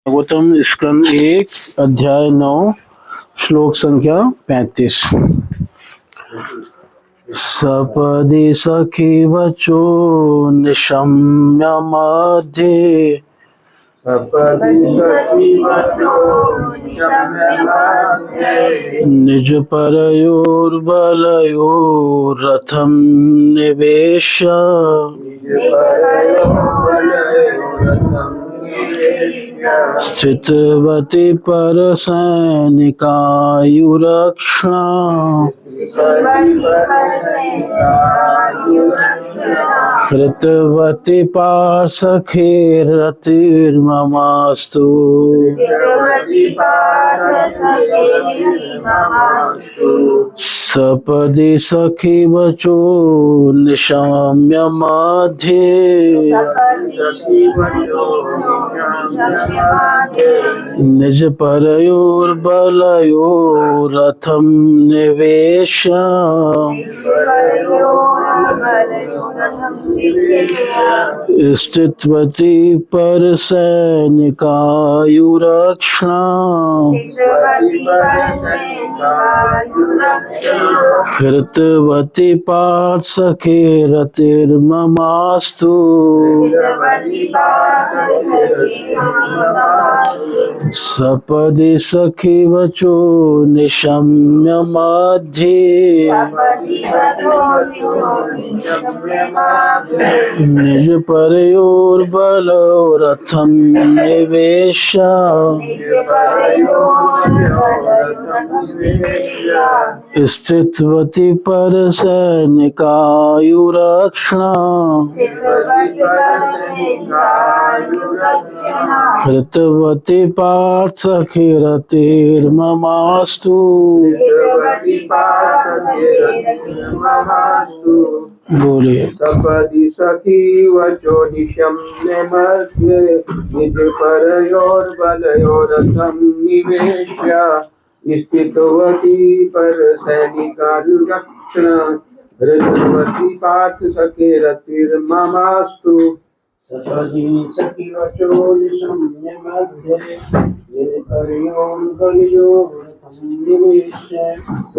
भागवतम स्कंद 1 अध्याय 9 श्लोक संख्या 35। सपदि सखी वचो निशम्य मध्ये निज परयोर्बलयोरथं निवेश्य स्थितवती परसैनिकायुरक्षणा कृतवती पार्श्वसखीरतिर्ममास्तु सपदि सखी वचो निशाम्य मध्ये निज परयोर्बलयोरथं निवेश्य स्थितवती परसैनिकायुरक्षणा कृतवती पार्श्वसखीरतिर्ममास्तु सपदि सखी वचो निशम्य मध्ये निज परयोर्बलयोरथं निवेश्य स्थितवती परसैनिकायुरक्षणा कृतवती पार्श्वसखीरतिर्ममास्तु बोलिए। सपदि सखी वचो निशम्य मध्ये निज परयोर्बलयोरथं निवेश्य स्थितवती परसैनिकायुरक्षणा धृतवती पार्थ सखेरतिर्ममास्तु सपदि सखी वचो निशम्य मध्ये निज परयोर्बलयोरथं निवेश्य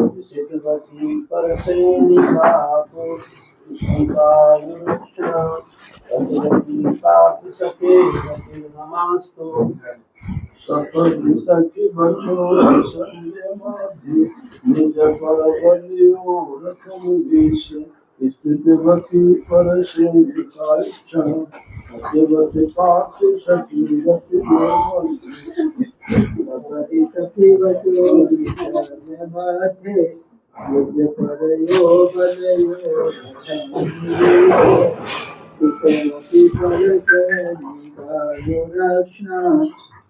स्थितवती परसैनिकायुरक्षणा धृतवती पार्थ सखेरतिर्ममास्तु सपदि सखी वचो निशम्य मध्ये निज परयोर्बलयोरथं निवेश्य स्थितवती परसैनिकायुरक्षणा धृतवती पार्थ सखेरतिर्ममास्तु सपदि सखी वचो निशम्य मध्ये निज परयोर्बलयोरथं निवेश्य परसैनिकायुरक्षणा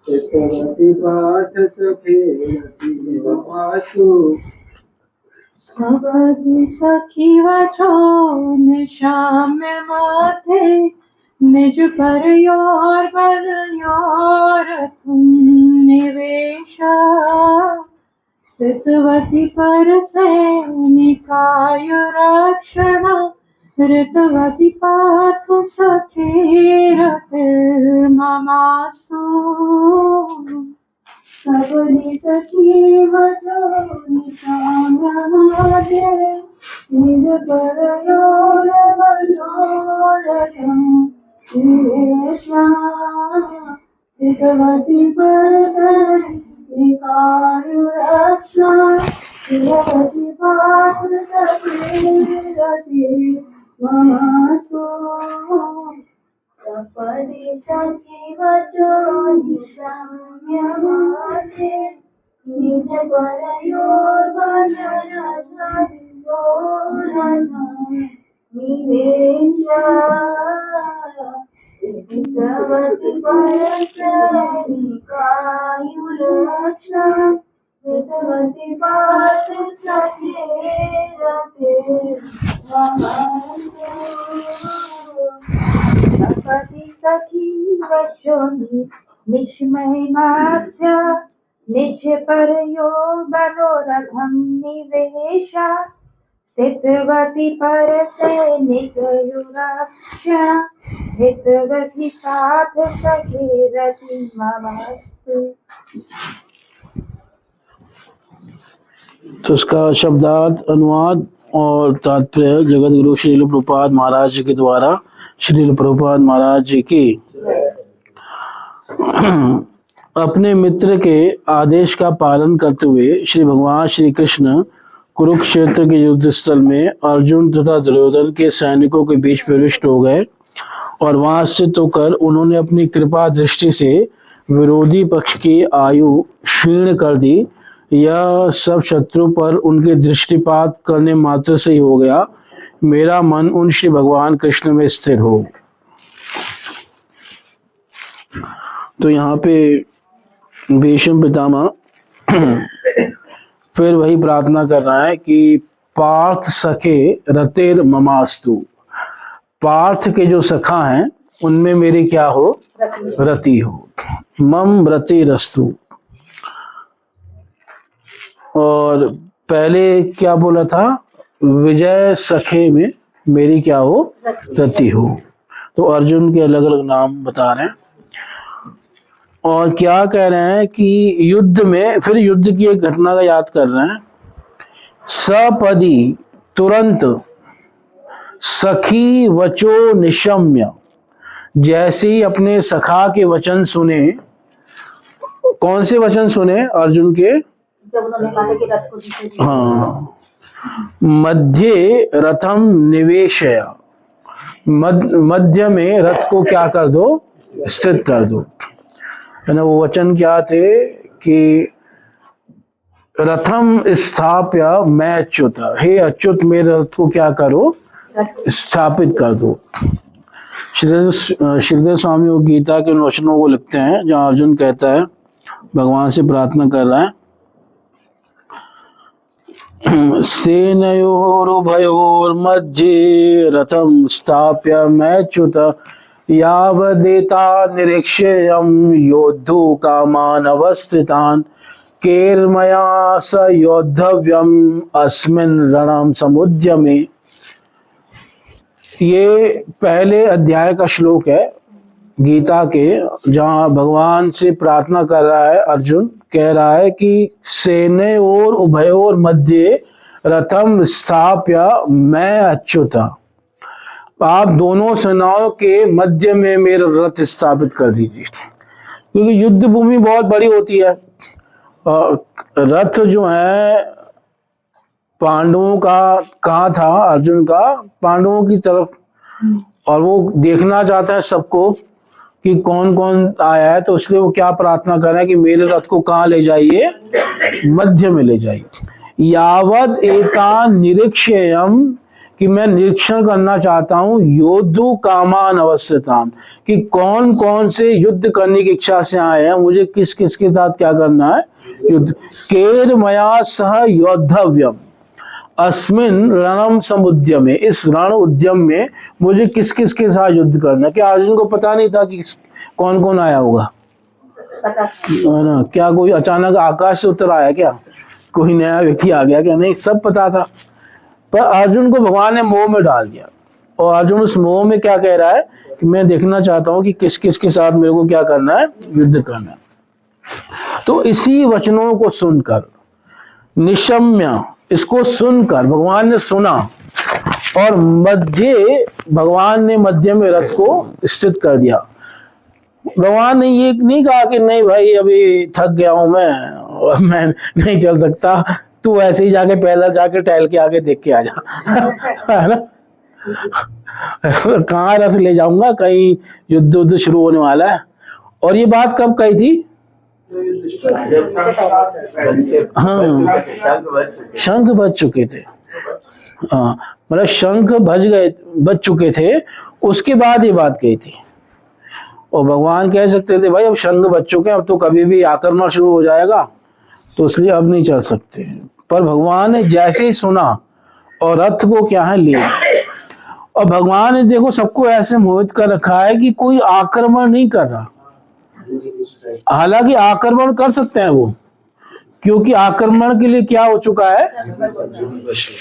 कृतवती पार्थ सखेरतिर्ममास्तु सपदि सखी वचो निशम्य मध्ये निज परयोर्बलयोरथं निवेश्य स्थितवती परसैनिकायुरक्षणा धृतवती पार्थ सखेरतिर्ममास्तु सपदि सखी वचो निशम्य मध्ये निज परयोर्बलयोरथं निवेश्य स्थितवती परसैनिकायुरक्षणा धृतवती पार्थ सखेरतिर्ममास्तु सपदि सखी वचो निशम्य मध्ये निज परयोर्बलयोरथं निवेश्य स्थितवती परसैनिकायुरक्षणा कृतवती पार्थ सखेरतिर्ममास्तु सपदि सखी वचो निशम्य मध्ये निज परयोर्बलयोरथं निवेश्य स्थितवती परसैनिकायुरक्षणा हितवती पार्थ सखे रति ममस्तु। तो उसका शब्दार्थ, अनुवाद और तात्पर्य जगत गुरु श्रील प्रभुपाद महाराज जी के द्वारा। श्रील प्रभुपाद महाराज जी की अपने मित्र के आदेश का पालन करते हुए श्री भगवान श्री कृष्ण कुरुक्षेत्र के युद्ध स्थल में अर्जुन तथा दुर्योधन के सैनिकों के बीच प्रविष्ट हो गए और वहां स्थित होकर उन्होंने अपनी कृपा दृष्टि से विरोधी पक्ष की आयु क्षीण कर दी। यह सब शत्रु पर उनके दृष्टिपात करने मात्र से ही हो गया। मेरा मन उन श्री भगवान कृष्ण में स्थिर हो। तो यहाँ पे भीष्म पितामह फिर वही प्रार्थना कर रहा है कि पार्थ सखे रतेर ममास्तु। पार्थ के जो सखा हैं उनमें मेरी क्या हो, रति हो। मम रति रस्तु। और पहले क्या बोला था, विजय सखे में मेरी क्या हो, रति हो। तो अर्जुन के अलग अलग नाम बता रहे हैं और क्या कह रहे हैं कि युद्ध में, फिर युद्ध की एक घटना का याद कर रहे हैं। सपदी तुरंत सखी वचो निशम्य, जैसे ही अपने सखा के वचन सुने। कौन से वचन सुने अर्जुन के? जब उन्होंने कहा था कि रथ को पीछे दिया। हाँ, मध्य रथम निवेशय, मध्य में रथ को क्या कर दो, स्थित कर दो। है ना, वो वचन क्या थे कि रथम स्थाप्य मैं अच्युत, हे अच्युत मेरे रथ को क्या करो, स्थापित कर दो। श्रीधर स्वामी वो गीता के वचनों को लिखते हैं जहाँ अर्जुन कहता है, भगवान से प्रार्थना कर रहा है, सेनयोरुभयोर्मध्ये रथम स्थाप्य मैच्युत यावदेता निरीक्ष्यं योद्धु कामान अवस्थितान् केर्मया स योद्धव्यम अस्मिन् रणम समुद्यमे। ये पहले अध्याय का श्लोक है गीता के, जहाँ भगवान से प्रार्थना कर रहा है अर्जुन। कह रहा है कि सेने और उभयोर मध्य रथम स्थाप्य मैं अच्युत, आप दोनों सेनाओं के मध्य में मेरा रथ स्थापित कर दीजिए। क्योंकि युद्ध भूमि बहुत बड़ी होती है और रथ जो है पांडवों का कहाँ था, अर्जुन का पांडवों की तरफ, और वो देखना चाहता है सबको कि कौन कौन आया है। तो इसलिए वो क्या प्रार्थना कर रहे हैं कि मेरे रथ को कहाँ ले जाइए, मध्य में ले जाइए। यावद एता निरीक्ष्यम, कि मैं निरीक्षण करना चाहता हूँ, योद्धु कामान अवस्थितान, कि कौन कौन से युद्ध करने की इच्छा से आए हैं, मुझे किस किस के साथ क्या करना है, युद्ध। केर मया सह योद्धव्यम अस्मिन रणम समुद्यमे, इस रण उद्यम में मुझे किस किस के साथ युद्ध करना है। क्या अर्जुन को पता नहीं था कि कौन कौन आया होगा? है ना, क्या कोई अचानक आकाश से उतर आया क्या, कोई नया व्यक्ति आ गया क्या? नहीं, सब पता था। पर अर्जुन को भगवान ने मोह में डाल दिया और अर्जुन उस मोह में क्या कह रहा है कि मैं देखना चाहता हूं कि किस किस के साथ मेरे को क्या करना है, युद्ध करना है। तो इसी वचनों को सुनकर, निशम्य, इसको सुनकर भगवान ने सुना और मध्य, भगवान ने मध्य में रथ को स्थित कर दिया। भगवान ने ये नहीं कहा कि नहीं भाई अभी थक गया हूं मैं नहीं चल सकता, तू ऐसे ही जाके पैदल जाके टहल के आके देख के आ जा। है ना, कहाँ रथ ले जाऊंगा, कहीं युद्ध शुरू होने वाला है। और ये बात कब कही थी? हाँ, शंख बज चुके थे। हाँ, मतलब शंख बज चुके थे, उसके बाद ये बात कही थी। और भगवान कह सकते थे भाई अब शंख बज चुके हैं, अब तो कभी भी आक्रमण शुरू हो जाएगा, तो इसलिए अब नहीं चल सकते। पर भगवान ने जैसे ही सुना और रथ को क्या है लिया। और भगवान ने देखो सबको ऐसे मोहित कर रखा है कि कोई आक्रमण नहीं कर रहा। हालांकि आक्रमण कर सकते हैं वो, क्योंकि आक्रमण के लिए क्या हो चुका है,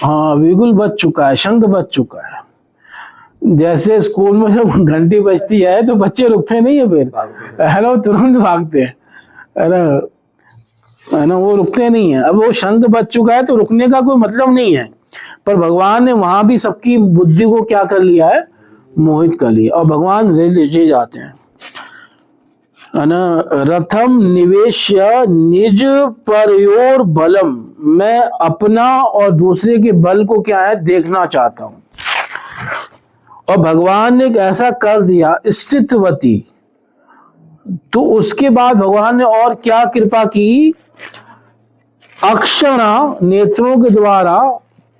हाँ बिल्कुल बच चुका है, शंख बच चुका है। जैसे स्कूल में जब घंटी बजती है तो बच्चे रुकते नहीं है, फिर है ना, वो तुरंत भागते हैं, है ना, वो रुकते नहीं है। अब वो शंख बज चुका है तो रुकने का कोई मतलब नहीं है, पर भगवान ने वहां भी सबकी बुद्धि को क्या कर लिया है, मोहित कर लिया, और भगवान ले जाते हैं, है ना। रथम निवेश्य निज परयोर बलम, मैं अपना और दूसरे के बल को क्या है देखना चाहता हूं। और भगवान ने एक ऐसा कर दिया स्थितवती, तो उसके बाद भगवान ने और क्या कृपा की, अक्षणा नेत्रों के द्वारा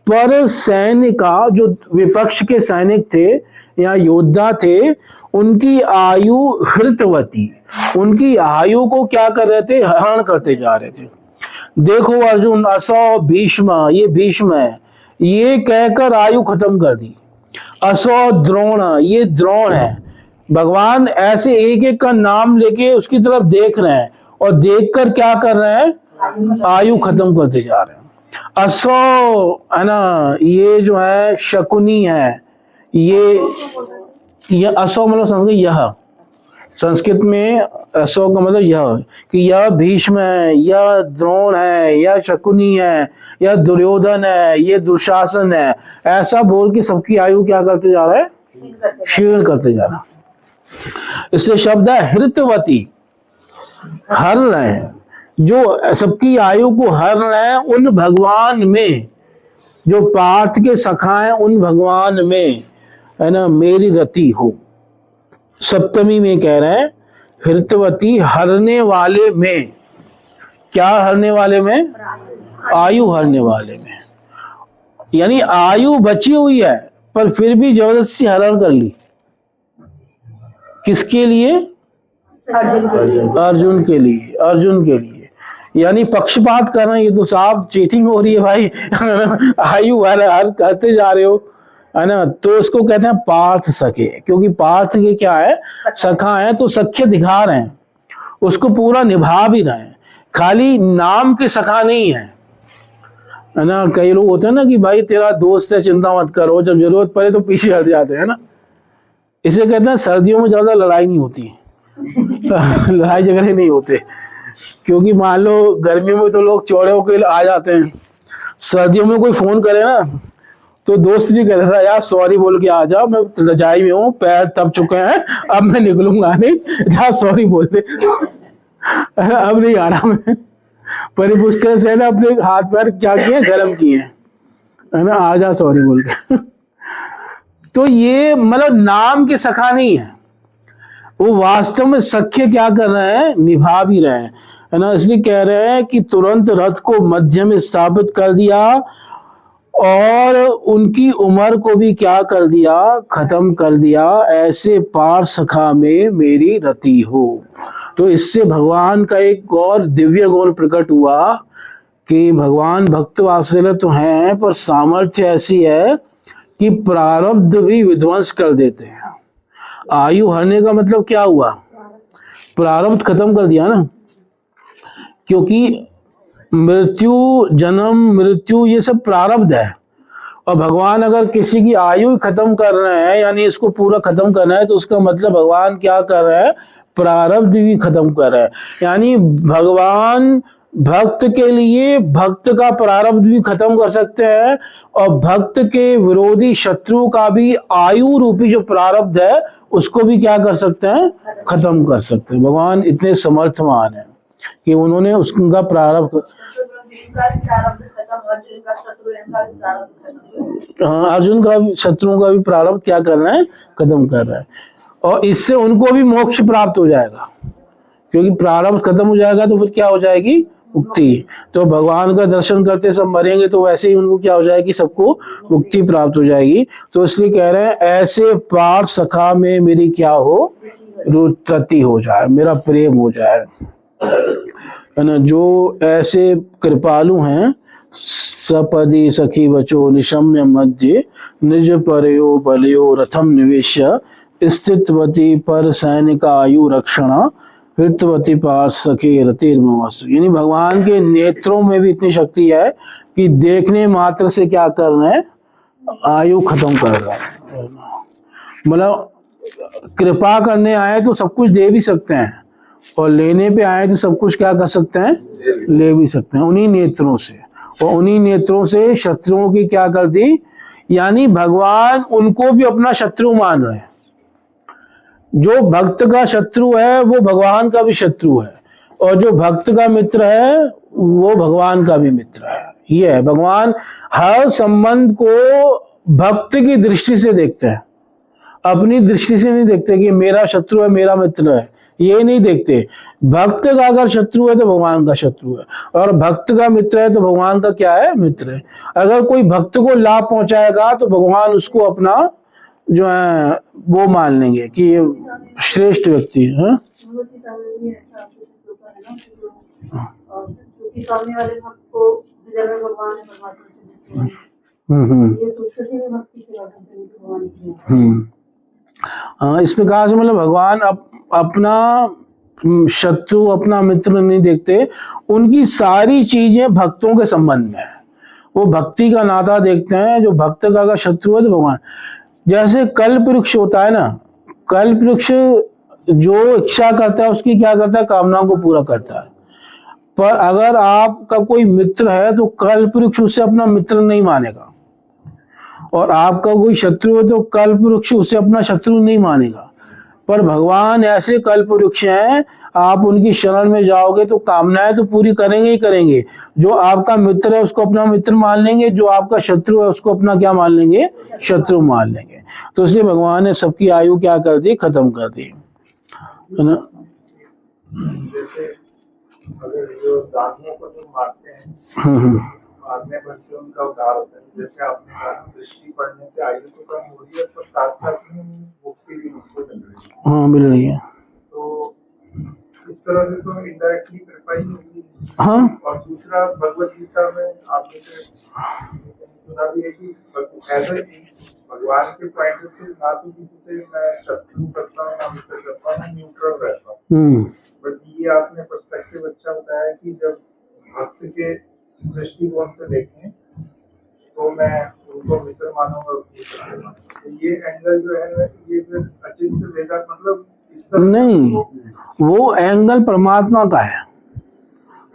पर सैन्य का, जो विपक्ष के सैनिक थे या योद्धा थे, उनकी आयु हृतवती, उनकी आयु को क्या कर रहे थे, हरण करते जा रहे थे। देखो अर्जुन, असौ भीष्म, ये भीष्म है, ये कहकर आयु खत्म कर दी। असौ द्रोण, ये द्रोण है। भगवान ऐसे एक एक का नाम लेके उसकी तरफ देख रहे हैं, और देखकर क्या कर रहे हैं, आयु खत्म करते जा रहे हैं। असौ, है ना, ये जो है शकुनी है, ये असौ मतलब संस्कृत यह, संस्कृत में असौ का मतलब यह, कि यह भीष्म है, यह द्रोण है, यह शकुनी है, यह दुर्योधन है, ये दुशासन है, ऐसा बोल के सबकी आयु क्या करते जा रहा है, क्षीण करते जा रहा। इससे शब्द है हृतवती, हर रहे हैं, जो सबकी आयु को हर रहे हैं उन भगवान में, जो पार्थ के सखा हैं उन भगवान में, है ना, मेरी रति हो। सप्तमी में कह रहे हैं हृतवती, हरने वाले में, क्या हरने वाले में, आयु हरने वाले में, यानी आयु बची हुई है पर फिर भी जबरदस्ती हरण कर ली। किसके लिए, अर्जुन के लिए, अर्जुन के लिए, यानी पक्षपात कर रहे हैं, ये तो साहब चीटिंग हो रही है भाई आयु हर करते जा रहे हो, है ना। तो इसको कहते हैं पार्थ सखे, क्योंकि पार्थ के क्या है, सखा है, तो सख्य दिखा रहे हैं, उसको पूरा निभा भी रहे हैं, खाली नाम के सखा नहीं है ना। कई लोग होते हैं ना कि भाई तेरा दोस्त है चिंता मत करो, जब जरूरत पड़े तो पीछे हट जाते हैं ना। इसे कहते हैं सर्दियों में ज्यादा लड़ाई नहीं होती लड़ाई झगड़े नहीं होते, क्योंकि मान लो गर्मियों में तो लोग चौड़े होकर आ जाते हैं, सर्दियों में कोई फोन करे ना तो दोस्त भी कहता था यार सॉरी बोल के आ जाओ, मैं रजाई में हूँ, पैर तप चुके हैं, अब मैं निकलूंगा नहीं, जा सॉरी बोल दे अब नहीं आ रहा मैं, परिपुष्कर से ना अपने हाथ पैर क्या किए, गर्म किए, है ना, आ जा सॉरी बोल के तो ये मतलब नाम के सखा नहीं है, वो वास्तव में सख्य क्या कर रहे हैं, निभा भी रहे हैं, है ना। इसलिए कह रहे हैं कि तुरंत रथ को मध्य में स्थापित कर दिया और उनकी उम्र को भी क्या कर दिया, खत्म कर दिया, ऐसे पार सखा में मेरी रति हो। तो इससे भगवान का एक और दिव्य गुण प्रकट हुआ कि भगवान भक्त वात्सल्य तो हैं, पर सामर्थ्य ऐसी है कि प्रारब्ध भी विध्वंस कर देते हैं। आयु हरने का मतलब क्या हुआ, प्रारब्ध खत्म कर दिया ना, क्योंकि मृत्यु, जन्म मृत्यु ये सब प्रारब्ध है, और भगवान अगर किसी की आयु खत्म कर रहे हैं, यानी इसको पूरा खत्म करना है, तो उसका मतलब भगवान क्या कर रहे हैं, प्रारब्ध भी खत्म कर रहे हैं। यानी भगवान भक्त के लिए भक्त का प्रारब्ध भी खत्म कर सकते हैं, और भक्त के विरोधी शत्रु का भी आयु रूपी जो प्रारब्ध है उसको भी क्या कर सकते हैं, खत्म कर सकते हैं। भगवान इतने समर्थवान हैं कि उन्होंने उसका प्रारब्ध, हाँ, अर्जुन का भी, शत्रुओं का भी प्रारब्ध क्या कर रहे हैं, खत्म कर रहा है, और इससे उनको भी मोक्ष प्राप्त हो जाएगा, क्योंकि प्रारब्ध खत्म हो जाएगा तो फिर क्या हो जाएगी, मुक्ति। तो भगवान का दर्शन करते सब मरेंगे तो वैसे ही उनको क्या हो जाएगी, सबको मुक्ति प्राप्त हो जाएगी। तो इसलिए कह रहे हैं ऐसे पार सखा में मेरी क्या हो, रति हो जाए, मेरा प्रेम हो जाए, है ना। जो ऐसे कृपालु हैं, सपदी सखी बचो निशम्य मध्य निज परयो बलयो रथम निवेश्य स्थितवती पर सैनिका आयु रक्षणा हृतवती पार सखे रतिर्मस्तु। यानी भगवान के नेत्रों में भी इतनी शक्ति है कि देखने मात्र से क्या कर रहे हैं, आयु खत्म कर रहे हैं। मतलब कृपा करने आए तो सब कुछ दे भी सकते हैं, और लेने पे आए तो सब कुछ क्या कर सकते हैं, ले भी सकते हैं उन्हीं नेत्रों से। और उन्हीं नेत्रों से शत्रुओं की क्या कर दी, यानी भगवान उनको भी अपना शत्रु मान रहे हैं। जो भक्त का शत्रु है वो भगवान का भी शत्रु है, और जो भक्त का मित्र है वो भगवान का भी मित्र है। ये है, भगवान हर संबंध को भक्त की दृष्टि से देखते हैं, अपनी दृष्टि से नहीं देखते कि मेरा शत्रु है मेरा मित्र है, ये नहीं देखते। भक्त का अगर शत्रु है तो भगवान का शत्रु है, और भक्त का मित्र है तो भगवान का क्या है, मित्र है। अगर कोई भक्त को लाभ पहुंचाएगा तो भगवान उसको अपना जो है वो मान लेंगे कि ये श्रेष्ठ व्यक्ति है। भगवती सामने भी ऐसा कुछ श्लोक है ना कि जो कि सामने वाले भक्त को हृदय में भगवान है परमात्मा से जुड़ते हैं। ये सोच करके भी भक्ति से बात करते हैं कि भगवान की है। इस प्रकार से मतलब भगवान अपना शत्रु अपना मित्र नहीं देखते, उनकी सारी चीजें भक्तों के संबंध में है। वो भक्ति का नाता देखते हैं। जो भक्त का अगर शत्रु है तो भगवान, जैसे कल्प वृक्ष होता है ना, कल्प वृक्ष जो इच्छा करता है उसकी क्या करता है, कामनाओं को पूरा करता है। पर अगर आपका कोई मित्र है तो कल्प वृक्ष उसे अपना मित्र नहीं मानेगा, और आपका कोई शत्रु है तो कल्प वृक्ष उसे अपना शत्रु नहीं मानेगा। पर भगवान ऐसे कल्प वृक्ष हैं, आप उनकी शरण में जाओगे तो कामनाएं तो पूरी करेंगे ही करेंगे। जो आपका मित्र है उसको अपना मित्र मान लेंगे, जो आपका शत्रु है उसको अपना क्या मान लेंगे, शत्रु मान लेंगे। तो इसलिए भगवान ने सबकी आयु क्या कर दी, खत्म कर दी, है ना। जैसे अगर जो दानियों को जो मारते हैं, मारने पर से उनका उद्धार होता है। जैसे आपने कहा दृष्टि पड़ने से आयु तो कम हो रही है, तो साथ साथ में मुक्ति भी मुझको मिल रही है। हाँ, मिल रही है। तो इस तरह से तो इनडायरेक्टली कृपा ही होगी। हाँ, और दूसरा भगवत गीता में आपने सुना भी है कि भगवान के पॉइंट से ना तो किसी से मैं शत्रु करता हूँ ना मित्र करता हूँ, मैं न्यूट्रल रहता हूँ। बट ये आपने पर्सपेक्टिव अच्छा बताया कि जब भक्त के दृष्टिकोण से देखें तो मैं उनको मित्र मानूंगा, तो ये एंगल जो है ये फिर अचिंत्य वेदांत मतलब इस तरह नहीं, वो एंगल परमात्मा का है।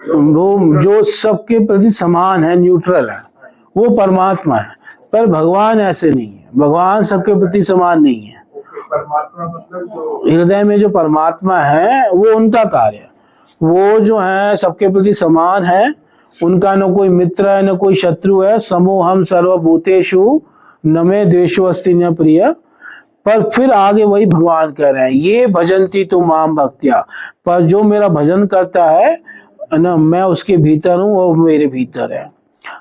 वो जो सबके प्रति समान है, न्यूट्रल है, वो परमात्मा है। पर भगवान ऐसे नहीं है, भगवान सबके प्रति समान नहीं है। परमात्मा मतलब जो हृदय में जो परमात्मा है वो उनका कार्य है। वो जो है सबके प्रति समान है, उनका न कोई मित्र है न कोई शत्रु है। समोहम सर्वभूतेषु न मे द्वेषो अस्ति न प्रिय। पर फिर आगे वही भगवान कह रहे हैं, ये भजन्ति तु माम भक्त्या, पर जो मेरा भजन करता है ना, मैं उसके भीतर हूँ, वो मेरे भीतर है।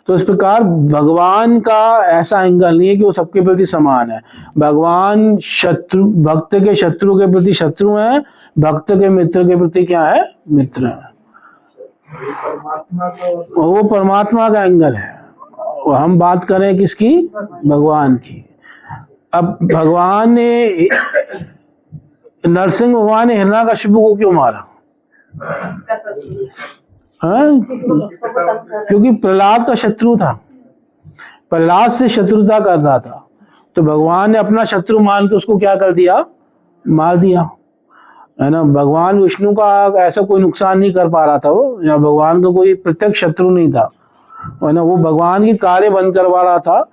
तो इस प्रकार भगवान का ऐसा एंगल नहीं है कि वो सबके प्रति समान है। भगवान शत्रु, भक्त के शत्रु के प्रति शत्रु है, भक्त के मित्र के प्रति क्या है, मित्र है। परमात्मा का वो परमात्मा का एंगल है। और हम बात करें किसकी, भगवान की। अब भगवान ने, नरसिंह भगवान ने हिरण्यकशिपु को क्यों मारा, हाँ? क्योंकि प्रहलाद का शत्रु था, प्रहलाद से शत्रुता कर रहा था। तो भगवान ने अपना शत्रु मान के उसको क्या कर दिया, मार दिया, है ना। भगवान विष्णु का ऐसा कोई नुकसान नहीं कर पा रहा था वो, या भगवान का कोई प्रत्यक्ष शत्रु नहीं था, है ना। वो भगवान की कार्य बंद करवा रहा था,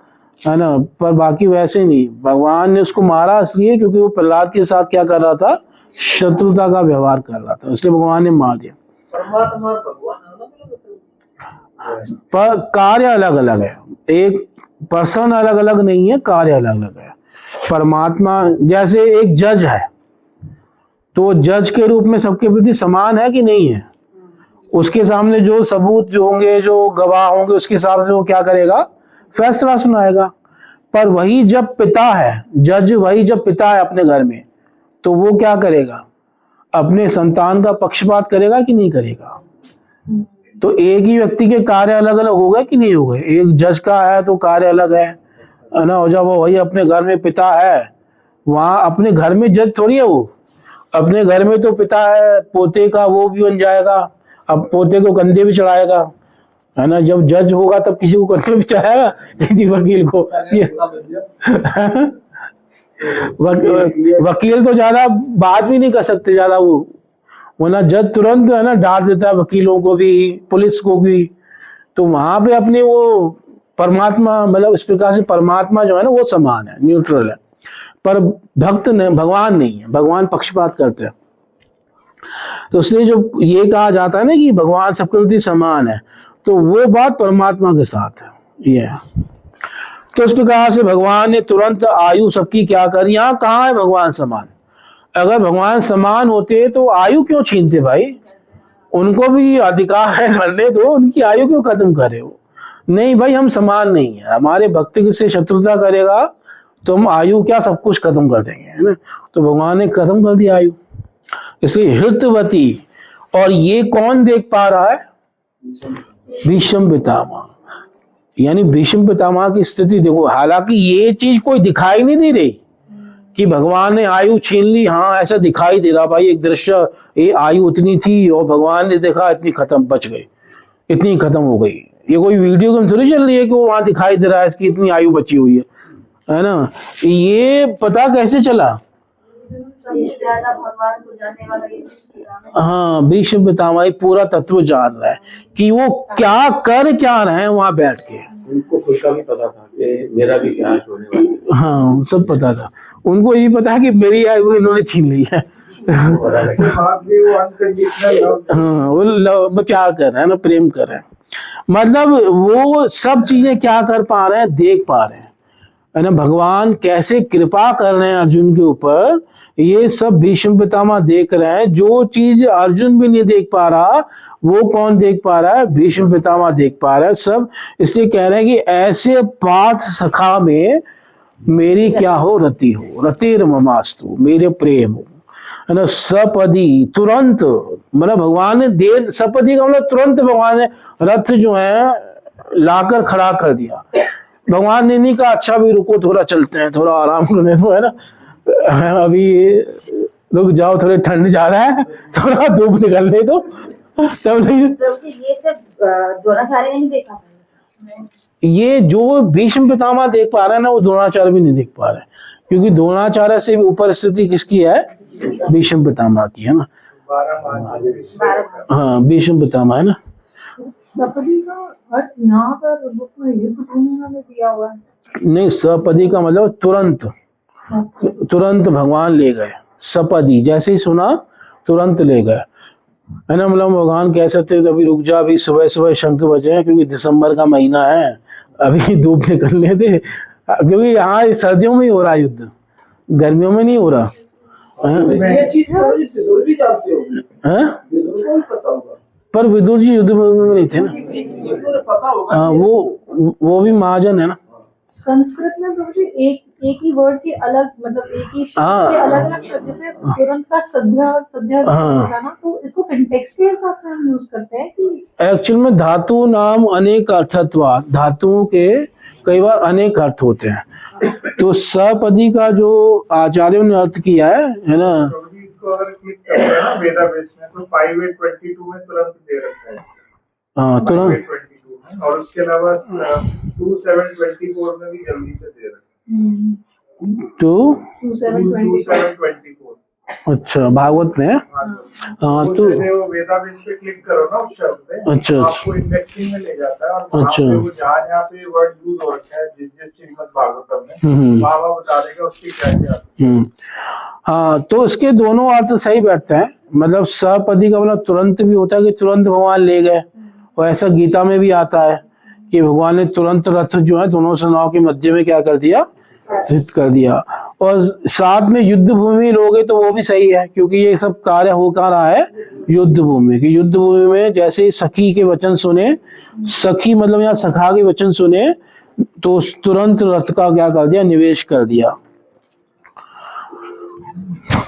है ना। पर बाकी वैसे नहीं, भगवान ने उसको मारा इसलिए क्योंकि वो प्रहलाद के साथ क्या कर रहा था, शत्रुता का व्यवहार कर रहा था, इसलिए भगवान ने मार दिया। परमात्मा और भगवान पर कार्य अलग अलग है, एक पर्सन अलग अलग नहीं है, कार्य अलग अलग है। परमात्मा जैसे एक जज है, तो जज के रूप में सबके प्रति समान है कि नहीं है। उसके सामने जो सबूत जो होंगे, जो गवाह होंगे, उसके हिसाब से वो क्या करेगा, फैसला सुनाएगा। पर वही जब पिता है, जज वही जब पिता है अपने घर में, तो वो क्या करेगा, अपने संतान का पक्षपात करेगा कि नहीं करेगा। तो एक ही व्यक्ति के कार्य अलग अलग हो गए कि नहीं हो गए। एक जज का है तो कार्य अलग है ना। और जब वो वही अपने घर में पिता है, वहां अपने घर में जज थोड़ी है, वो अपने घर में तो पिता है, पोते का वो भी बन जाएगा, अब पोते को कंधे भी चढ़ाएगा, है ना। जब जज होगा तब किसी को कंधे भी चढ़ाएगा, किसी वकील को। वकील तो ज्यादा बात भी नहीं कर सकते ज्यादा, वो वरना जज तुरंत है ना डांट देता है वकीलों को भी, पुलिस को भी। तो वहां पे अपने वो परमात्मा, मतलब इस प्रकार से परमात्मा जो है ना वो समान है, न्यूट्रल है। पर भक्त ने, भगवान नहीं है, भगवान पक्षपात करते हैं। तो इसलिए जो ये कहा जाता है ना कि भगवान सबके प्रति समान है, तो वो बात परमात्मा के साथ है ये है। तो इस प्रकार से भगवान ने तुरंत आयु सबकी क्या कर, यहाँ कहाँ है भगवान समान? अगर भगवान समान होते तो आयु क्यों छीनते भाई? उनको भी अधिकार है लड़ने, तो उनकी आयु क्यों खत्म करे वो? नहीं भाई, हम समान नहीं है, हमारे भक्त से शत्रुता करेगा तो हम आयु क्या सब कुछ खत्म कर देंगे, है ना। तो भगवान ने खत्म कर दिया आयु, इसलिए हृतवती। और ये कौन देख पा रहा है? भीष्म पितामह। यानी भीष्म पितामह की स्थिति देखो, हालांकि ये चीज कोई दिखाई नहीं दे रही कि भगवान ने आयु छीन ली, हाँ ऐसा दिखाई दे रहा भाई एक दृश्य, ये आयु उतनी थी और भगवान ने देखा इतनी खत्म, बच गई, इतनी खत्म हो गई। ये कोई वीडियो गेम थोड़ी चल रही है कि वो वहां दिखाई दे रहा है इसकी इतनी आयु बची हुई है ना। ये पता कैसे चला? सबसे ज्यादा भगवान को जानने वाला ये भीष्म हाँ, भीष्म पितामह पूरा तत्व जान रहा है कि वो क्या कर क्या रहे हैं वहां बैठ के। उनको खुद का भी पता था कि मेरा भी क्या होने वाला है। हाँ, सब पता था उनको, ये पता है कि मेरी आयु इन्होंने छीन ली है। बाद भी वो अनकंडीशनल हाँ, वो लव प्यार कर रहे हैं ना, प्रेम कर रहे हैं। मतलब वो सब चीजें क्या कर पा रहे हैं, देख पा रहे हैं, है ना। भगवान कैसे कृपा कर रहे हैं अर्जुन के ऊपर, ये सब भीष्म पितामह देख रहे हैं। जो चीज अर्जुन भी नहीं देख पा रहा, वो कौन देख पा रहा है? भीष्म पितामह देख पा रहा है सब। इसलिए कह रहे हैं कि ऐसे पार्थ सखा में मेरी क्या हो, रति हो, रतिर ममास्तु, मेरे प्रेम हो, है ना। सपदी, तुरंत, मतलब भगवान ने देर, सपदी का मतलब तुरंत भगवान ने रथ जो है लाकर खड़ा कर दिया। भगवान ने नहीं कहा अच्छा भी रुको, थोड़ा चलते हैं, थोड़ा आराम करने दो, है ना, अभी रुक जाओ, थोड़े ठंड जा रहा है, थोड़ा धूप निकलने दो, तब नहीं। ये सब द्रोणाचार्य ने नहीं देखा। ये जो भीष्म पितामह देख पा रहे हैं ना, वो द्रोणाचार्य भी नहीं देख पा रहे हैं, क्योंकि द्रोणाचार्य से भी ऊपर स्थिति किसकी है? भीष्म पितामह की, है ना। 12 हाँ, भीष्म पितामह है ना। सपदी का अर्थ यहाँ पर बुक में युद्ध भूमि में दिया हुआ है। नहीं, सपदी का मतलब तुरंत, तुरंत भगवान ले गए। सपदी जैसे ही सुना तुरंत ले गए, है ना। मतलब भगवान कह सकते थे अभी रुक जा, अभी सुबह सुबह शंख बजे हैं, क्योंकि दिसंबर का महीना है, अभी धूप निकलने दे, क्योंकि यहाँ सर्दियों में ही हो रहा है युद्ध, गर्मियों में नहीं हो रहा ये चीज विदुर भी जानते हो, है। विदुर को भी पता होगा, पर विदुर जी युद्ध में नहीं थे ना। विदुर को पता होगा। हाँ, वो भी महाजन है ना। संस्कृत में प्रभु जी एक ही वर्ड के अलग, मतलब एक ही शब्द हाँ। के अलग अलग शब्द, जैसे तुरंत का सद्य हाँ। होता ना, तो इसको कंटेक्स्ट के हिसाब से हम यूज करते हैं कि एक्चुअल में धातु नाम अनेक अर्थत्वा, धातुओं के कई बार अनेक अर्थ होते हैं। तो सपदी का जो आचार्यों ने अर्थ किया है ना। तो भी इसको अगर क्लिक करते हैं ना वेदाबेस में, तो 5822 में तुरंत दे रखा है इसको। हाँ, तुरंत। 5822 में, और उसके अलावा 2724 में भी जल्दी से दे रखा है। 2724 अच्छा, भागवत में है। हाँ, तो जैसे वो वेदाबेस पे क्लिक करो ना उस शब्द पे, अच्छा, आपको इंडेक्सिंग में ले जाता है, और वहाँ अच्छा। पे वो जहाँ पे वर्ड यूज हो रखा है जिस श्रीमद् भागवतम में, वहाँ बता देगा उसकी क्या क्या। हाँ, तो इसके दोनों अर्थ सही बैठते हैं। मतलब सपदी का मतलब तुरंत भी होता है कि तुरंत भगवान ले गए, और ऐसा गीता में भी आता है कि भगवान ने तुरंत रथ जो है दोनों सेनाओं के मध्य में क्या कर दिया, स्थित कर दिया। और साथ में युद्ध भूमि लोगे तो वो भी सही है, क्योंकि ये सब कार्य हो क्या रहा है युद्ध भूमि की। युद्ध भूमि में जैसे सखी के वचन सुने, सखी मतलब यहाँ सखा के वचन सुने, तो तुरंत रथ का क्या कर दिया, निवेश कर दिया।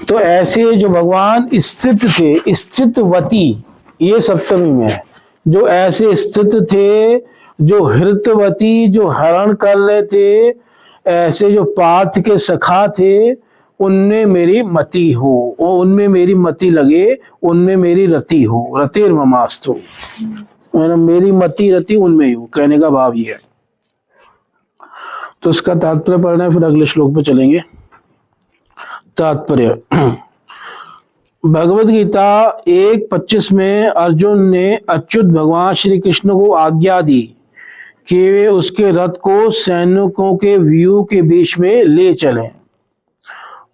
तो ऐसे जो भगवान स्थित थे, स्थितवती ये सप्तमी में है, जो ऐसे स्थित थे, जो हृतवती, जो हरण कर रहे थे, ऐसे जो पार्थ के सखा थे, उनमें मेरी मति हो, और उनमें मेरी मति लगे, उनमें मेरी रति हो, रतिर ममास्तु, मेरी मति रति उनमें ही हो, कहने का भाव ये है। तो इसका तात्पर्य पढ़ना है, फिर अगले श्लोक पे चलेंगे। तात्पर्य। भगवत गीता 1:25 में अर्जुन ने अच्युत भगवान श्री कृष्ण को आज्ञा दी कि वे उसके रथ को सैनिकों के व्यूह के बीच में ले चलें।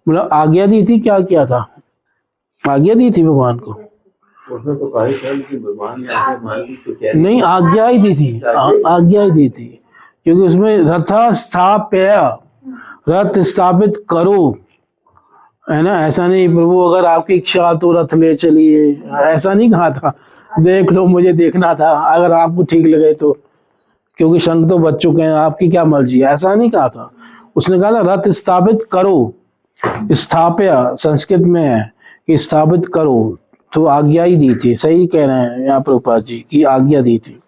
मतलब आज्ञा दी थी, क्या किया था? आज्ञा दी थी भगवान को? उसने तो कहा था कि भगवान ने आगे मान ली तो क्या नहीं, आज्ञा ही दी थी, आज्ञा ही दी थी, क्योंकि उसमें रथ स्थाप्य, रथ स्थापित करो, है ना। ऐसा नहीं प्रभु अगर आपकी इच्छा तो रथ ले चलिए, ऐसा नहीं कहा था। देख लो, मुझे देखना था, अगर आपको ठीक लगे तो, क्योंकि शंख तो बच चुके हैं, आपकी क्या मर्जी, ऐसा नहीं कहा था। उसने कहा था रथ स्थापित करो, स्थाप्य संस्कृत में है कि स्थापित करो, तो आज्ञा ही दी थी। सही कह रहे हैं यहाँ प्रभुपाद जी की आज्ञा दी थी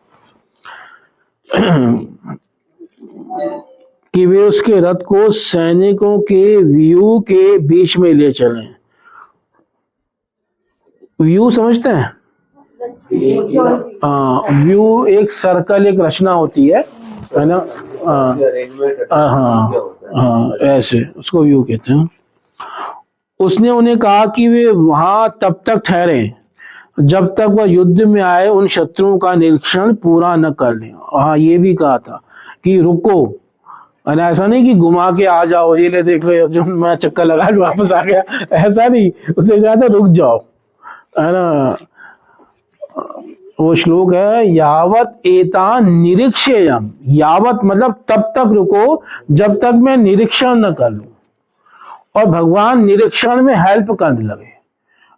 कि वे उसके रथ को सैनिकों के व्यूह के बीच में ले चलें। व्यू समझते हैं? व्यू एक सर्कल, एक रचना होती है ना। हाँ, ऐसे उसको व्यू कहते हैं। उसने उन्हें कहा कि वे वहां तब तक ठहरे जब तक वह युद्ध में आए उन शत्रुओं का निरीक्षण पूरा न कर लें। हाँ, ये भी कहा था कि रुको, और ऐसा नहीं कि घुमा के आ जाओ, ये ले देख लो अर्जुन मैं चक्कर लगा के वापस आ गया, ऐसा नहीं। उसने कहा था रुक जाओ, है ना। वो श्लोक है यावत एता निरीक्षेयम, यावत मतलब तब तक रुको जब तक मैं निरीक्षण न कर लूं। और भगवान निरीक्षण में हेल्प करने लगे।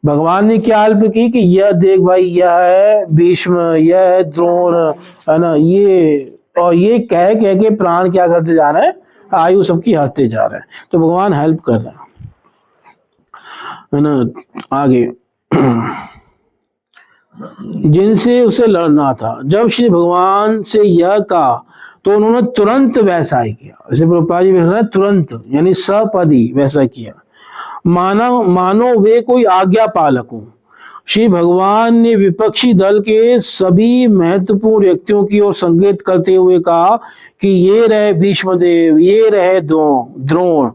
भगवान ने क्या हेल्प की कि यह देख भाई, यह है भीष्म, यह है द्रोण, है ना, ये, और ये कह के प्राण क्या करते जा रहे हैं, आयु सबकी हरते जा रहे हैं। तो भगवान हेल्प कर रहे हैं, है ना। आगे जिनसे उसे लड़ना था, जब श्री भगवान से यह कहा तो उन्होंने तुरंत वैसा ही किया। जैसे प्रभुपाद जी ने तुरंत यानी सपदी वैसा किया, मानो वे कोई आज्ञा पालक हो। श्री भगवान ने विपक्षी दल के सभी महत्वपूर्ण व्यक्तियों की ओर संकेत करते हुए कहा कि ये रहे भीष्मदेव, ये रहे द्रोण।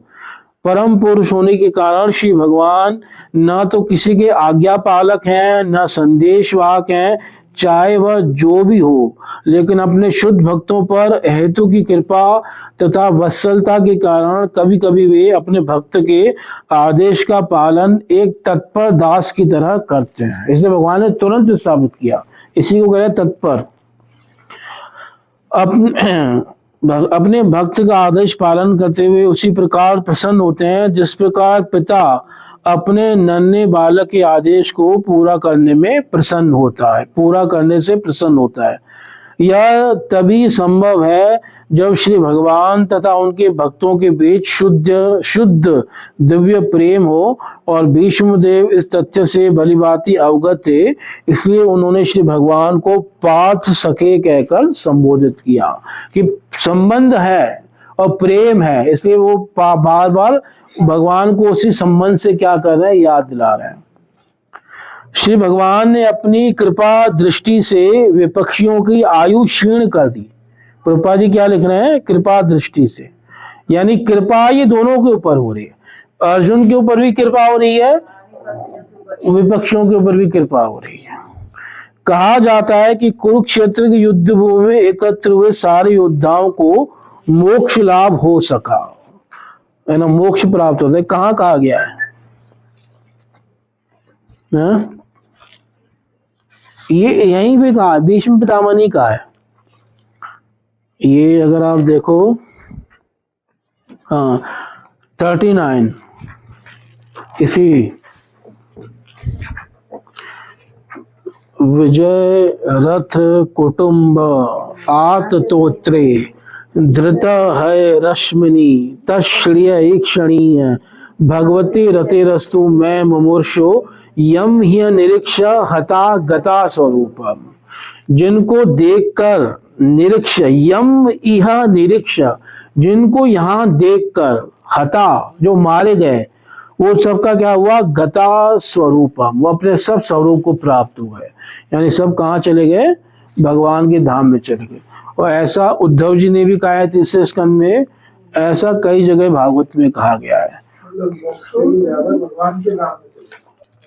परम पुरुष होने के कारण श्री भगवान न तो किसी के आज्ञा पालक हैं, न संदेशवाहक हैं, चाहे वह जो भी हो, लेकिन अपने शुद्ध भक्तों पर हेतु की कृपा तथा वत्सलता के कारण कभी कभी वे अपने भक्त के आदेश का पालन एक तत्पर दास की तरह करते हैं। इसे भगवान ने तुरंत स्थापित किया, इसी को कह तत्पर। अपने भक्त का आदेश पालन करते हुए उसी प्रकार प्रसन्न होते हैं जिस प्रकार पिता अपने नन्हे बालक के आदेश को पूरा करने में प्रसन्न होता है, पूरा करने से प्रसन्न होता है। यह तभी संभव है जब श्री भगवान तथा उनके भक्तों के बीच शुद्ध दिव्य प्रेम हो, और भीष्मदेव इस तथ्य से भलीभांति अवगत थे, इसलिए उन्होंने श्री भगवान को पार्थ सखे कहकर संबोधित किया कि संबंध है और प्रेम है, इसलिए वो बार बार भगवान को उसी संबंध से क्या कर रहे हैं, याद दिला रहे हैं। श्री भगवान ने अपनी कृपा दृष्टि से विपक्षियों की आयु क्षीण कर दी। प्रभुपाद जी क्या लिख रहे हैं, कृपा दृष्टि से, यानी कृपा ये दोनों के ऊपर हो रही है। अर्जुन के ऊपर भी कृपा हो रही है, विपक्षियों के ऊपर भी कृपा हो रही है। कहा जाता है कि कुरुक्षेत्र की युद्ध भूमि में एकत्र हुए सारे योद्धाओं को मोक्ष लाभ हो सका, है ना, मोक्ष प्राप्त होता है। कहाँ कहा गया है ना? ये यहीं पे कहा, भीष्म पितामह ने कहा है। ये अगर आप देखो, हाँ 39 इसी विजय रथ कुटुंब आततोत्रे धृत है रश्मिनी तश्रिय ईक्षणीय भगवती रतिरस्तु मैं मुमूर्षो यम हि निरीक्ष हता गता स्वरूपम। जिनको देखकर निरीक्ष, यम इह निरीक्ष, जिनको यहाँ देखकर हता जो मारे गए, वो सबका क्या हुआ, गता स्वरूपम, वो अपने सब स्वरूप को प्राप्त हुए, यानी सब कहाँ चले गए, भगवान के धाम में चले गए। और ऐसा उद्धव जी ने भी कहा है तीसरे स्कंद में, ऐसा कई जगह भागवत में कहा गया है। मतलब मोक्ष के लिए ज्यादा भगवान के नाम में चले,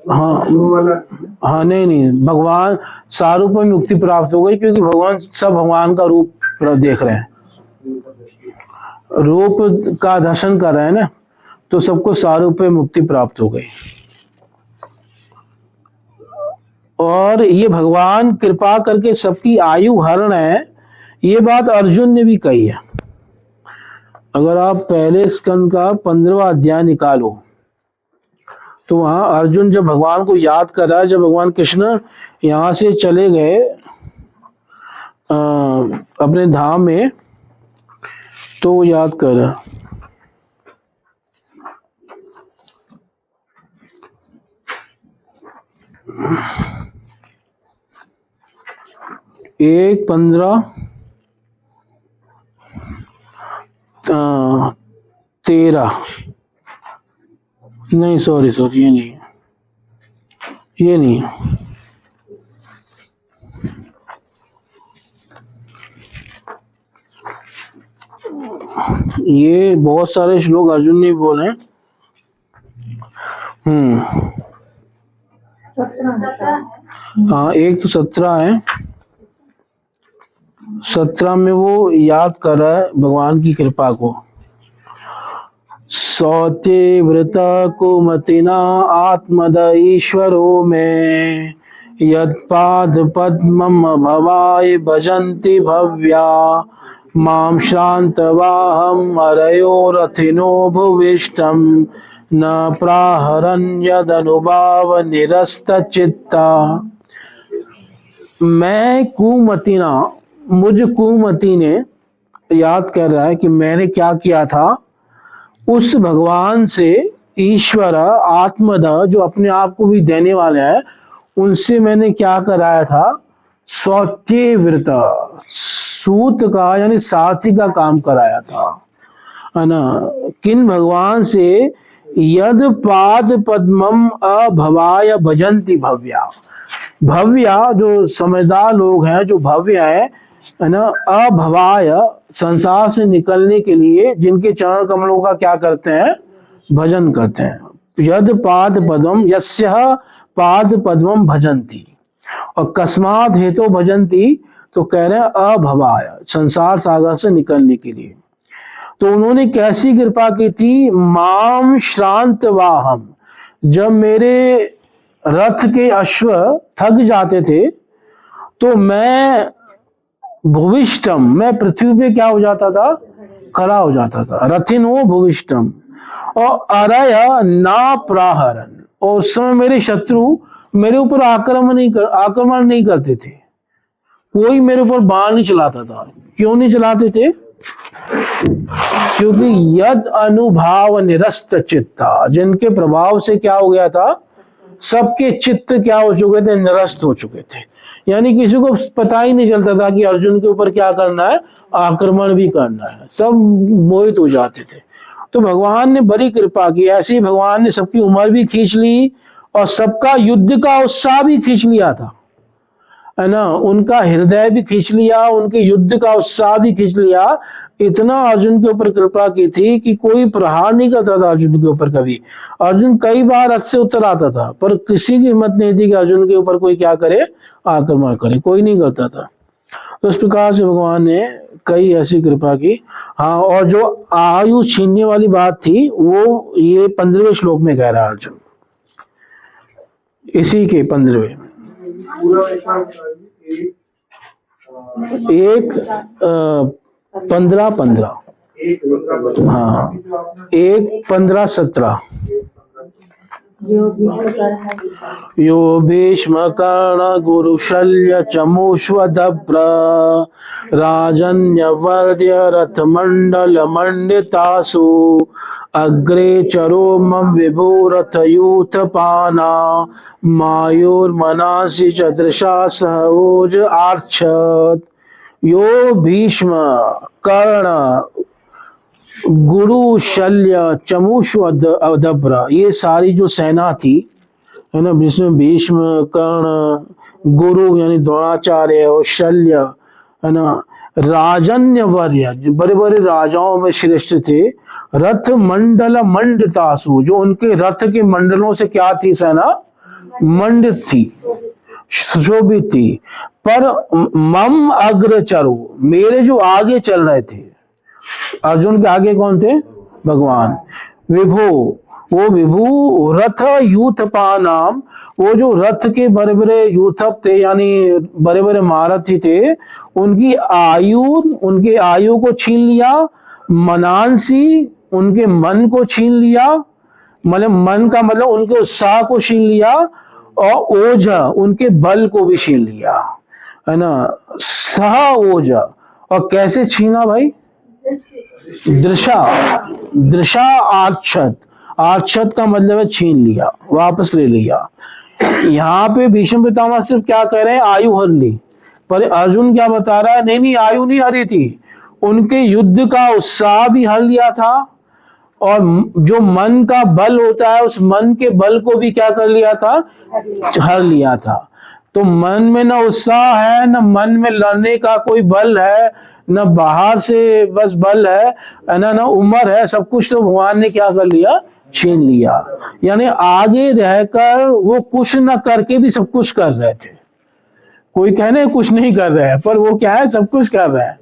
हाँ वो वाला नहीं है। हाँ, नहीं नहीं, भगवान सारूप में मुक्ति प्राप्त हो गई, क्योंकि भगवान सब भगवान का रूप देख रहे हैं, रूप का दर्शन कर रहे हैं ना, तो सबको सारूप में मुक्ति प्राप्त हो गई। और ये भगवान कृपा करके सबकी आयु हरण है, ये बात अर्जुन ने भी कही है। अगर आप पहले स्कंद का 15वां अध्याय निकालो, तो वहां अर्जुन जब भगवान को याद कर रहा है, जब भगवान कृष्ण यहाँ से चले गए अपने धाम में, तो वो याद कर रहा है। एक 15 13 नहीं, सॉरी ये नहीं है, ये नहीं है। ये बहुत सारे श्लोक अर्जुन ने बोले। 17 हाँ, एक तो 17 है, 17 में वो याद कर रहा है भगवान की कृपा को। सौते व्रत कुमतिना आत्मद ईश्वरो में, यत्पाद पद्मम भवाय भजन्ति भव्या, मां श्रान्तवाहं हरयोरथिनो भुविष्टं, न प्राहरन्यदनुभाव निरस्तचित्ता। मैं कुमतिना, मुझ कुमति ने याद कर रहा है कि मैंने क्या किया था उस भगवान से, ईश्वर आत्मद जो अपने आप को भी देने वाले हैं, उनसे मैंने क्या कराया था, सौत्य व्रत, सूत का यानी साथी का काम कराया था, है ना। किन भगवान से, यद पाद पद्मम अभवाय भजन्ति भव्या, भव्या जो समझदार लोग हैं, जो भव्य है ना, अभवाय संसार से निकलने के लिए जिनके चरण कमलों का क्या करते हैं, भजन करते हैं। यद पाद पद्मम, यस्य पाद पद्मम भजन्ति, और कस्मात् हेतु भजन्ति, तो कह रहे हैं अभवाय, संसार सागर से निकलने के लिए। तो उन्होंने कैसी कृपा की थी, माम श्रांत वाहम, जब मेरे रथ के अश्व थक जाते थे, तो मैं भूविष्टम, मैं पृथ्वी पे क्या हो जाता था, खड़ा हो जाता था, रथिनो भूविष्टम, और अरय ना प्राहरन, और उस समय मेरे शत्रु मेरे ऊपर आक्रमण नहीं करते थे, कोई मेरे ऊपर बाण नहीं चलाता था। क्यों नहीं चलाते थे, क्योंकि यद अनुभाव निरस्त चित्ता, जिनके प्रभाव से क्या हो गया था, सबके चित्त क्या हो चुके थे, निरस्त हो चुके थे। यानी किसी को पता ही नहीं चलता था कि अर्जुन के ऊपर क्या करना है, आक्रमण भी करना है, सब मोहित हो जाते थे। तो भगवान ने बड़ी कृपा की, ऐसे ही भगवान ने सबकी उम्र भी खींच ली और सबका युद्ध का उत्साह भी खींच लिया था, है ना, उनका हृदय भी खींच लिया, उनके युद्ध का उत्साह भी खींच लिया। इतना अर्जुन के ऊपर कृपा की थी कि कोई प्रहार नहीं करता था अर्जुन के ऊपर कभी। अर्जुन कई बार रथ से उतर आता था, पर किसी की हिम्मत नहीं थी कि अर्जुन के ऊपर कोई क्या करे, आक्रमण करे, कोई नहीं करता था। तो इस प्रकार से भगवान ने कई ऐसी कृपा की। हाँ, और जो आयु छीनने वाली बात थी, वो ये 15वें श्लोक में कह रहा है अर्जुन, इसी के 15वें में। पूरा एक बार बताइए, एक 15 एक 15 हाँ, जो आपने 1 15 17 यो भीष्म कर्ण गुरु शल्य चमूष्वदभ्र राजन्यवर्य रथ मंडल मंडितासु अग्रे चरोमं विभूरथ यूथ पाना मायोर्मनासि चदृशा सह ओज आर्क्षत। यो भीष्म कर्ण गुरु शल्य चमूष्वदभ्र, ये सारी जो सेना थी, है ना, जिसमें भीष्म कर्ण गुरु यानी द्रोणाचार्य और शल्य, है ना, राजन्यवर्य, जो बड़े बड़े राजाओं में श्रेष्ठ थे, रथ मंडल मंडितासु, जो उनके रथ के मंडलों से क्या थी, सेना मंडित थी, सुशोभित थी। पर मम अग्रचरो, मेरे जो आगे चल रहे थे, अर्जुन के आगे कौन थे, भगवान। विभो, वो विभु रथ यूथपानाम, वो जो रथ के बड़े बड़े यूथप थे, यानी बड़े बड़े महारथी थे, उनकी उनके आयु को छीन लिया। मनांसी, उनके मन को छीन लिया, मतलब मन का मतलब उनके उत्साह को छीन लिया। और ओझा, उनके बल को भी छीन लिया, है ना। सह ओझा, और कैसे छीना भाई, दृशा आच्छत, आच्छत का मतलब है छीन लिया, वापस ले लिया। यहाँ पे भीष्म पितामह सिर्फ क्या कह रहे हैं, आयु हर ली, पर अर्जुन क्या बता रहा है, नहीं नहीं, आयु नहीं हरी थी, उनके युद्ध का उत्साह भी हर लिया था, और जो मन का बल होता है, उस मन के बल को भी क्या कर लिया था, हर लिया था। तो मन में न उत्साह है, न मन में लड़ने का कोई बल है, न बाहर से बस बल है, न उम्र है, सब कुछ तो भगवान ने क्या कर लिया, छीन लिया। यानी आगे रहकर वो कुछ न करके भी सब कुछ कर रहे थे। कोई कहने कुछ नहीं कर रहे हैं, पर वो क्या है, सब कुछ कर रहे हैं,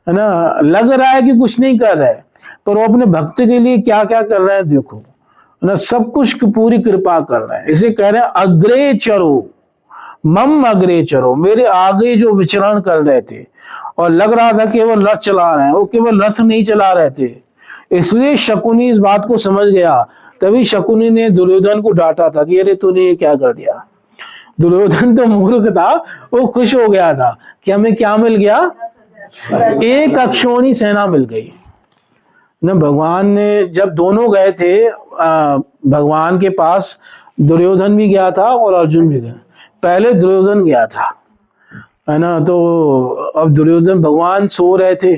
है ना। लग रहा है कि कुछ नहीं कर रहे, पर वो अपने भक्त के लिए क्या क्या कर रहे हैं, देखो, है ना, सब कुछ की पूरी कृपा कर रहे हैं। इसे कह रहे हैं अग्रे चरो, मम अग्रे चरो, मेरे आगे जो विचरण कर रहे थे, और लग रहा था केवल रथ चला रहे हैं, वो केवल रथ नहीं चला रहे थे। इसलिए शकुनी इस बात को समझ गया, तभी शकुनी ने दुर्योधन को डांटा था कि अरे तूने ये क्या कर दिया। दुर्योधन तो मूर्ख था, वो खुश हो गया था कि हमें क्या मिल गया, एक अक्षौणी सेना मिल गई न। भगवान ने जब दोनों गए थे भगवान के पास, दुर्योधन भी गया था और अर्जुन भी गया। पहले दुर्योधन गया था, है ना। तो अब दुर्योधन, भगवान सो रहे थे,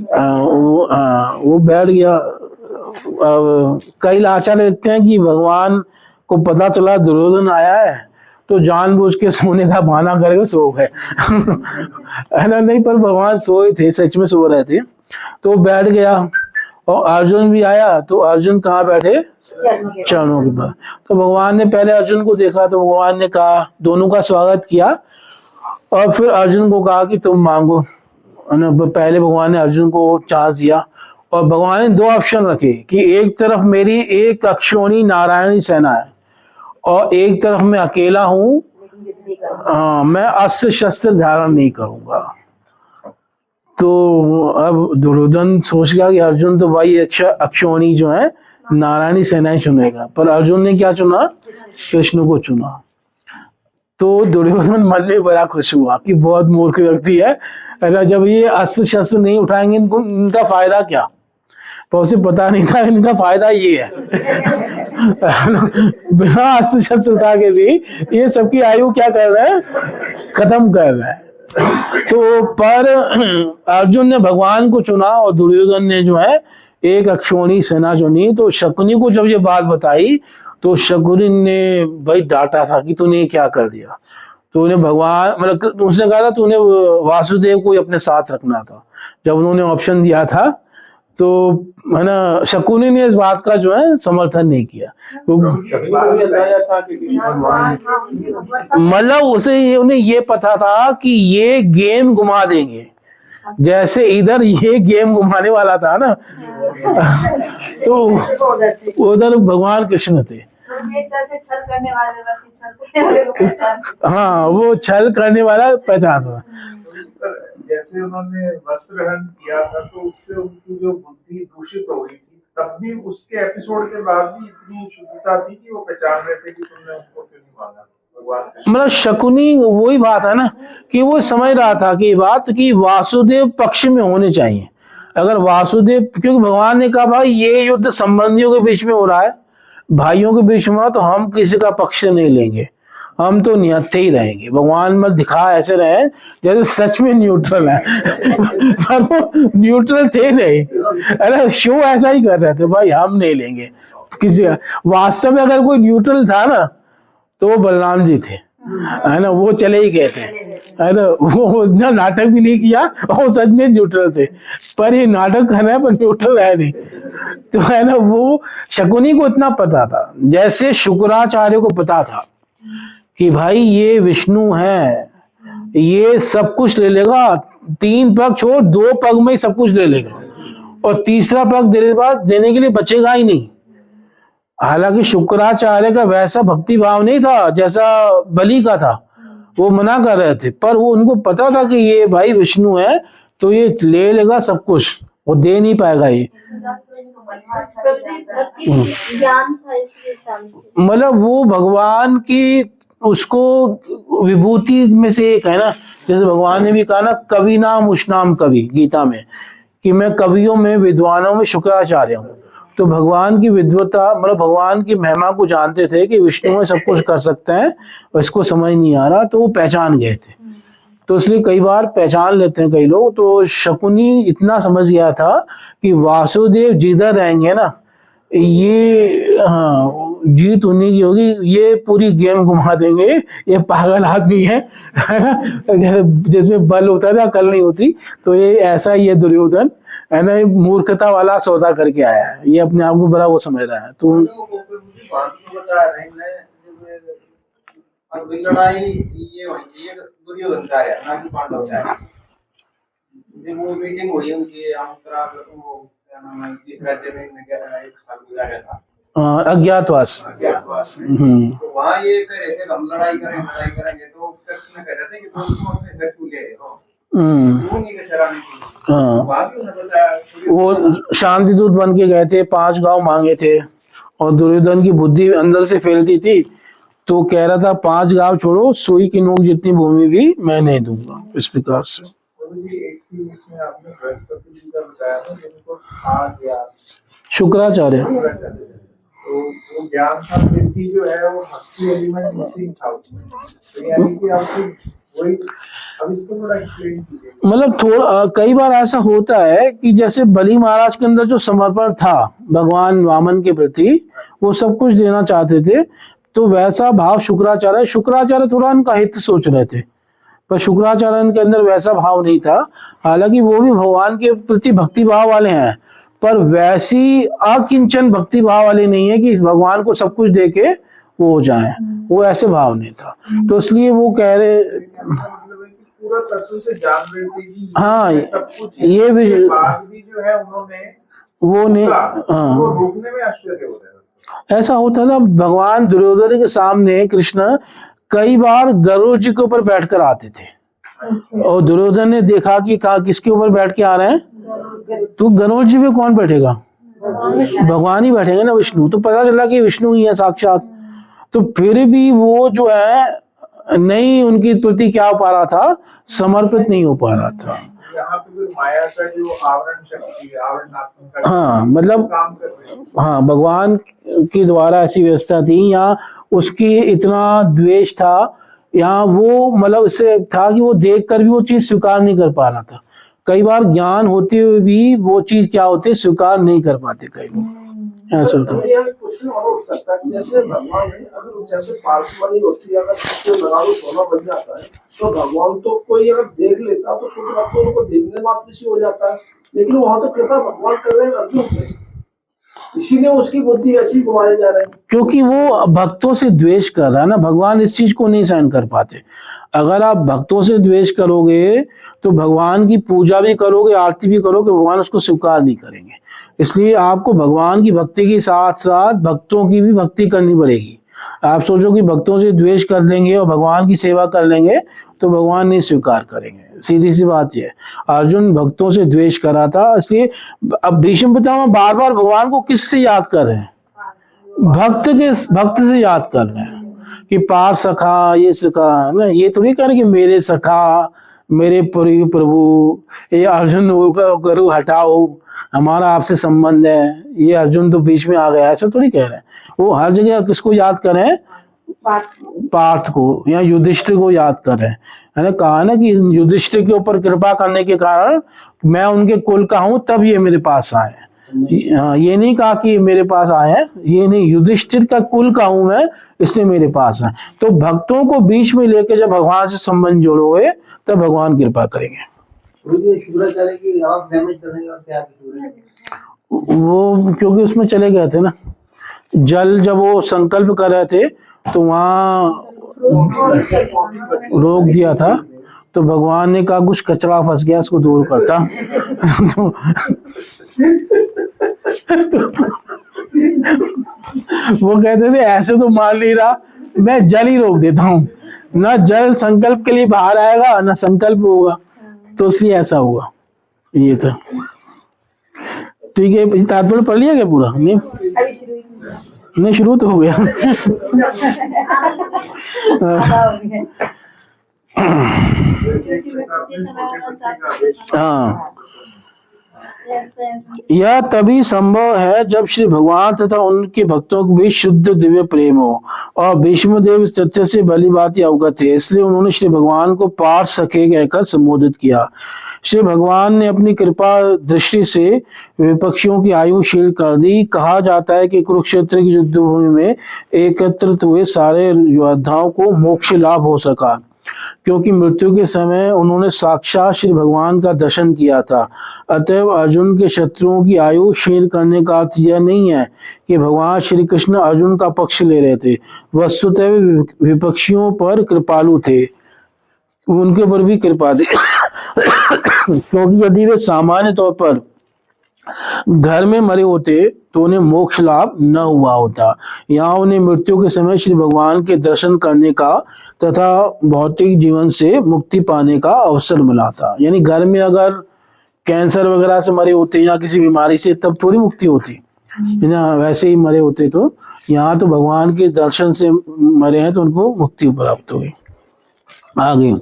वो बैठ गया। कई आचार्य लिखते हैं कि भगवान को पता चला दुर्योधन आया है, तो जानबूझ के सोने का बहाना करके सो गए है ना। नहीं, पर भगवान सोए थे, सच में सो रहे थे। तो बैठ गया, और अर्जुन भी आया, तो अर्जुन कहाँ बैठे, चरणों के पास। तो भगवान ने पहले अर्जुन को देखा, तो भगवान ने कहा, दोनों का स्वागत किया, और फिर अर्जुन को कहा कि तुम मांगो, है ना। पहले भगवान ने अर्जुन को चांस दिया, और भगवान ने दो ऑप्शन रखे कि एक तरफ मेरी एक अक्षौणी नारायणी सेना है, और एक तरफ मैं अकेला हूं, हाँ, मैं अस्त्र शस्त्र धारण नहीं करूंगा। तो अब दुर्योधन सोच गया कि अर्जुन तो भाई अक्षौणी जो है नारायणी सेना चुनेगा, पर अर्जुन ने क्या चुना, कृष्ण को चुना। तो दुर्योधन मन में बड़ा खुश हुआ कि बहुत मूर्ख व्यक्ति है, अगर जब ये अस्त्र शस्त्र नहीं उठाएंगे इनका फायदा क्या। पर उसे पता नहीं था इनका फायदा ये है बिना अस्त्र शस्त्र उठा के भी ये सबकी आयु क्या कर रहे हैं, खत्म कर रहे हैं। तो पर अर्जुन ने भगवान को चुना, और दुर्योधन ने जो है एक अक्षौणी सेना चुनी। तो शकुनी को जब ये बात बताई, तो शकुनी ने भाई डांटा था कि तूने क्या कर दिया। तो उन्हें भगवान, मतलब उसने कहा था तूने वासुदेव को अपने साथ रखना था, जब उन्होंने ऑप्शन दिया था। तो है ना, शकुनी ने इस बात का जो है समर्थन नहीं किया। तो मतलब उसे उन्हें ये पता था कि ये गेम घुमा देंगे, जैसे इधर ये गेम घुमाने वाला था ना तो उधर भगवान कृष्ण थे। हाँ, वो छल करने वाला पहचान था। जैसे उन्होंने वस्त्र ग्रहण किया था, तो उससे उनकी जो बुद्धि दूषित हो गई थी, तब भी उसके एपिसोड के बाद भी इतनी शुद्धता थी कि वो पहचान रहे थे कि तुमने उनको क्यों नहीं माना। मतलब शकुनी वही बात है ना कि वो समझ रहा था कि बात कि वासुदेव पक्ष में होने चाहिए। अगर वासुदेव, क्योंकि भगवान ने कहा भाई ये युद्ध संबंधियों के बीच में हो रहा है, भाइयों के बीच में, तो हम किसी का पक्ष नहीं लेंगे, हम तो निहत्थे ही रहेंगे। भगवान में दिखा ऐसे रहे जैसे सच में न्यूट्रल है पर वो न्यूट्रल थे नहीं, अरे शो ऐसा ही कर रहे थे, भाई हम नहीं लेंगे किसी का। वास्तव में अगर कोई न्यूट्रल था ना, तो वो बलराम जी थे, है ना, वो चले ही गए थे। है ना, वो इतना नाटक भी नहीं किया और सच में न्यूट्रल थे, पर ये नाटक कर रहे हैं पर न्यूट्रल है नहीं। तो है ना, वो शकुनी को इतना पता था, जैसे शुक्राचार्य को पता था कि भाई ये विष्णु है, ये सब कुछ ले लेगा, 3 पग छोड़ 2 पग में ही सब कुछ ले लेगा, और तीसरा पग देने के लिए बचेगा ही नहीं। हालांकि शुक्राचार्य का वैसा भक्ति भाव नहीं था जैसा बलि का था, वो मना कर रहे थे, पर वो उनको पता था कि ये भाई विष्णु है तो ये ले लेगा सब कुछ, वो दे नहीं पाएगा ये। ज्ञान था इसलिए शांति। मतलब वो भगवान की उसको विभूति में से एक है ना, जैसे भगवान ने भी कहा ना, कवि नाम उष्णाम कवि, गीता में, कि मैं कवियों में विद्वानों में शुक्राचार्य हूँ। तो भगवान की विद्वता, मतलब भगवान की महिमा को जानते थे कि विष्णु में सब कुछ कर सकते हैं, और इसको समझ नहीं आ रहा, तो वो पहचान गए थे। तो इसलिए कई बार पहचान लेते हैं कई लोग। तो शकुनी इतना समझ गया था कि वासुदेव जिधर रहेंगे ना, ये हाँ जीत उन्हीं की होगी, ये पूरी गेम घुमा देंगे, ये पागल आदमी है ना, जिसमें बल होता है ना अकल नहीं होती, तो ये ऐसा ही है दुर्योधन, है ना, ये मूर्खता वाला सौदा करके आया है, ये अपने आप को बड़ा वो समझ रहा है। तो लड़ाई ये होनी चाहिए दुर्योधन का है, ना कि पांडव का है। जब वो मीटिंग हुई उनकी वो क्या नाम है, जिस राज्य में एक साल गुजारा था, अज्ञातवास। तो वहाँ ये कह रहे थे हम लड़ाई करेंगे, तो कृष्ण कह रहे थे कि तुम अपने सर क्यों ले रहे हो, क्यों नहीं के सराहने की। वहाँ भी उन्होंने बताया वो शांति दूत बन के गए थे, 5 गांव मांगे थे, और दुर्योधन की बुद्धि अंदर से फैलती थी, तो कह रहा था 5 गांव छोड़ो, सुई की नोक जितनी भूमि भी मैं नहीं दूंगा, इस प्रकार से। एक चीज इसमें आपने बृहस्पति जी का बताया ना, जिनको था ज्ञान, शुक्राचार्य, तो वो ज्ञान था, फिर भी जो है वो भक्ति एलिमेंट मिसिंग था उसमें, तो यानी कि आपको वही, अब इसको थोड़ा एक्सप्लेन कीजिए। मतलब थोड़ा कई बार ऐसा होता है कि जैसे बलि महाराज के अंदर जो समर्पण था भगवान वामन के प्रति, वो सब कुछ देना चाहते थे, तो वैसा भाव शुक्राचार्य थोड़ा उनका हित सोच रहे थे, पर शुक्राचार्य के अंदर वैसा भाव नहीं था। हालांकि वो भी भगवान के प्रति भक्ति भाव वाले हैं, पर वैसी अकिंचन भक्ति भाव वाले नहीं है कि भगवान को सब कुछ दे के वो हो जाए, वो ऐसे भाव नहीं था। तो इसलिए वो कह रहे, मतलब है कि पूरा तत्व से जान रहे थे कि हाँ, सब कुछ, ये भी बाद भी जो है उन्होंने वो नहीं, हाँ, वो रोकने में आश्चर्य हो रहा है। ऐसा होता था। भगवान दुर्योधन के सामने कृष्ण कई बार गरुड़ जी के ऊपर बैठकर आते थे, और दुर्योधन ने देखा कि कहा किसके ऊपर बैठ के आ रहे हैं, तो गरुड़ जी पे कौन बैठेगा, भगवान ही बैठेंगे ना, विष्णु। तो पता चला कि विष्णु ही है साक्षात। तो फिर भी वो जो है नहीं, उनकी प्रति क्या हो पा रहा था, समर्पित नहीं हो पा रहा था। यहाँ पे फिर माया का जो आवरण शक्ति है, आवरणात्मक का हाँ, मतलब काम कर रहे हैं। हाँ, भगवान के द्वारा ऐसी व्यवस्था थी, यहाँ उसकी इतना द्वेष था, यहाँ वो मतलब इससे था कि वो देख कर भी वो चीज स्वीकार नहीं कर पा रहा था। कई बार ज्ञान होते हुए भी वो चीज क्या होती, स्वीकार नहीं कर पाते कई लोग, ऐसा होता है। यहाँ क्वेश्चन और उठ सकता है, जैसे भगवान है, अगर जैसे पार्श्वनी होती है, अगर किसी लगा दो सोना बन जाता है, तो भगवान तो कोई अगर देख लेता तो शुक्र तो उनको देखने मात्र से हो जाता है, लेकिन वहां तो कृपा भगवान कर रहे हैं अर्जुन पे, इसीलिए उसकी बुद्धि ऐसी घुमाई जा रही है। क्योंकि वो भक्तों से द्वेष कर रहा है ना, भगवान इस चीज को नहीं सहन कर पाते। अगर आप भक्तों से द्वेष करोगे तो भगवान की पूजा भी करोगे, आरती भी करोगे, भगवान उसको स्वीकार नहीं करेंगे। इसलिए आपको भगवान की भक्ति के साथ साथ भक्तों की भी भक्ति करनी पड़ेगी। आप सोचो कि भक्तों से द्वेष कर लेंगे और भगवान की सेवा कर लेंगे तो भगवान नहीं स्वीकार करेंगे, सीधी सी बात यह है। अर्जुन भक्तों से द्वेष कर रहा था, इसलिए अब भीष्म पितामह बार बार भगवान को किससे याद कर रहे हैं, भक्त से याद कर रहे हैं कि पार सखा, ये सखा ना, ये थोड़ी कह रहे कि मेरे सखा, मेरे प्रभु, ये अर्जुन करो हटाओ, हमारा आपसे संबंध है, ये अर्जुन तो बीच में आ गया, ऐसा थोड़ी कह रहे हैं। वो हर जगह किसको याद कर रहे हैं, पार्थ को या युधिष्ठिर को याद कर रहे हैं, है ना। कहा ना कि युधिष्ठिर के ऊपर कृपा करने के कारण मैं उनके कुल का हूं, तब ये मेरे पास आए, हाँ, ये नहीं कहा कि मेरे पास आए हैं, ये नहीं, युधिष्ठिर का कुल का हूं मैं, इसलिए मेरे पास है। तो भक्तों को बीच में लेकर जब भगवान से संबंध जोड़ोगे तब भगवान कृपा करेंगे। शुक्राचार्य की आवाज डैमेज करने का क्या कसूर है? वो क्योंकि उसमें चले गए थे ना, जल जब वो संकल्प कर रहे थे तो वहां रोक दिया था, तो भगवान ने कहा कुछ कचरा फंस गया, उसको दूर करता। तो वो कहते थे ऐसे तो मान नहीं रहा, मैं जल ही रोक देता हूँ, ना जल संकल्प के लिए बाहर आएगा ना संकल्प होगा, तो इसलिए ऐसा हुआ। ये था, ठीक है। तात्पर्य पढ़ लिया क्या पूरा? नहीं, नहीं शुरू तो हो गया। हाँ, यह तभी संभव है जब श्री भगवान तथा उनके भक्तों को भी शुद्ध दिव्य प्रेम हो, और भीष्म देव इस तथ्य से भली भांति अवगत है, इसलिए उन्होंने श्री भगवान को पार्थ सखे कहकर संबोधित किया। श्री भगवान ने अपनी कृपा दृष्टि से विपक्षियों की आयु शील कर दी। कहा जाता है कि कुरुक्षेत्र की युद्ध भूमि में एकत्रित हुए सारे योद्धाओं को मोक्ष लाभ हो सका, क्योंकि मृत्यु के समय उन्होंने साक्षात श्री भगवान का दर्शन किया था। अतएव अर्जुन के शत्रुओं की आयु क्षीण करने का अर्थ यह नहीं है कि भगवान श्री कृष्ण अर्जुन का पक्ष ले रहे थे, वस्तुतः विपक्षियों पर कृपालु थे, उनके ऊपर भी कृपा थी। क्योंकि यदि वे सामान्य तौर पर घर में मरे होते तो उन्हें मोक्ष लाभ न हुआ होता। यहाँ उन्हें मृत्यु के समय श्री भगवान के दर्शन करने का तथा भौतिक जीवन से मुक्ति पाने का अवसर मिला था। यानी घर में अगर कैंसर वगैरह से मरे होते या किसी बीमारी से, तब थोड़ी मुक्ति होती ना, वैसे ही मरे होते। तो यहाँ तो भगवान के दर्शन से मरे हैं तो उनको मुक्ति प्राप्त हुई। आगे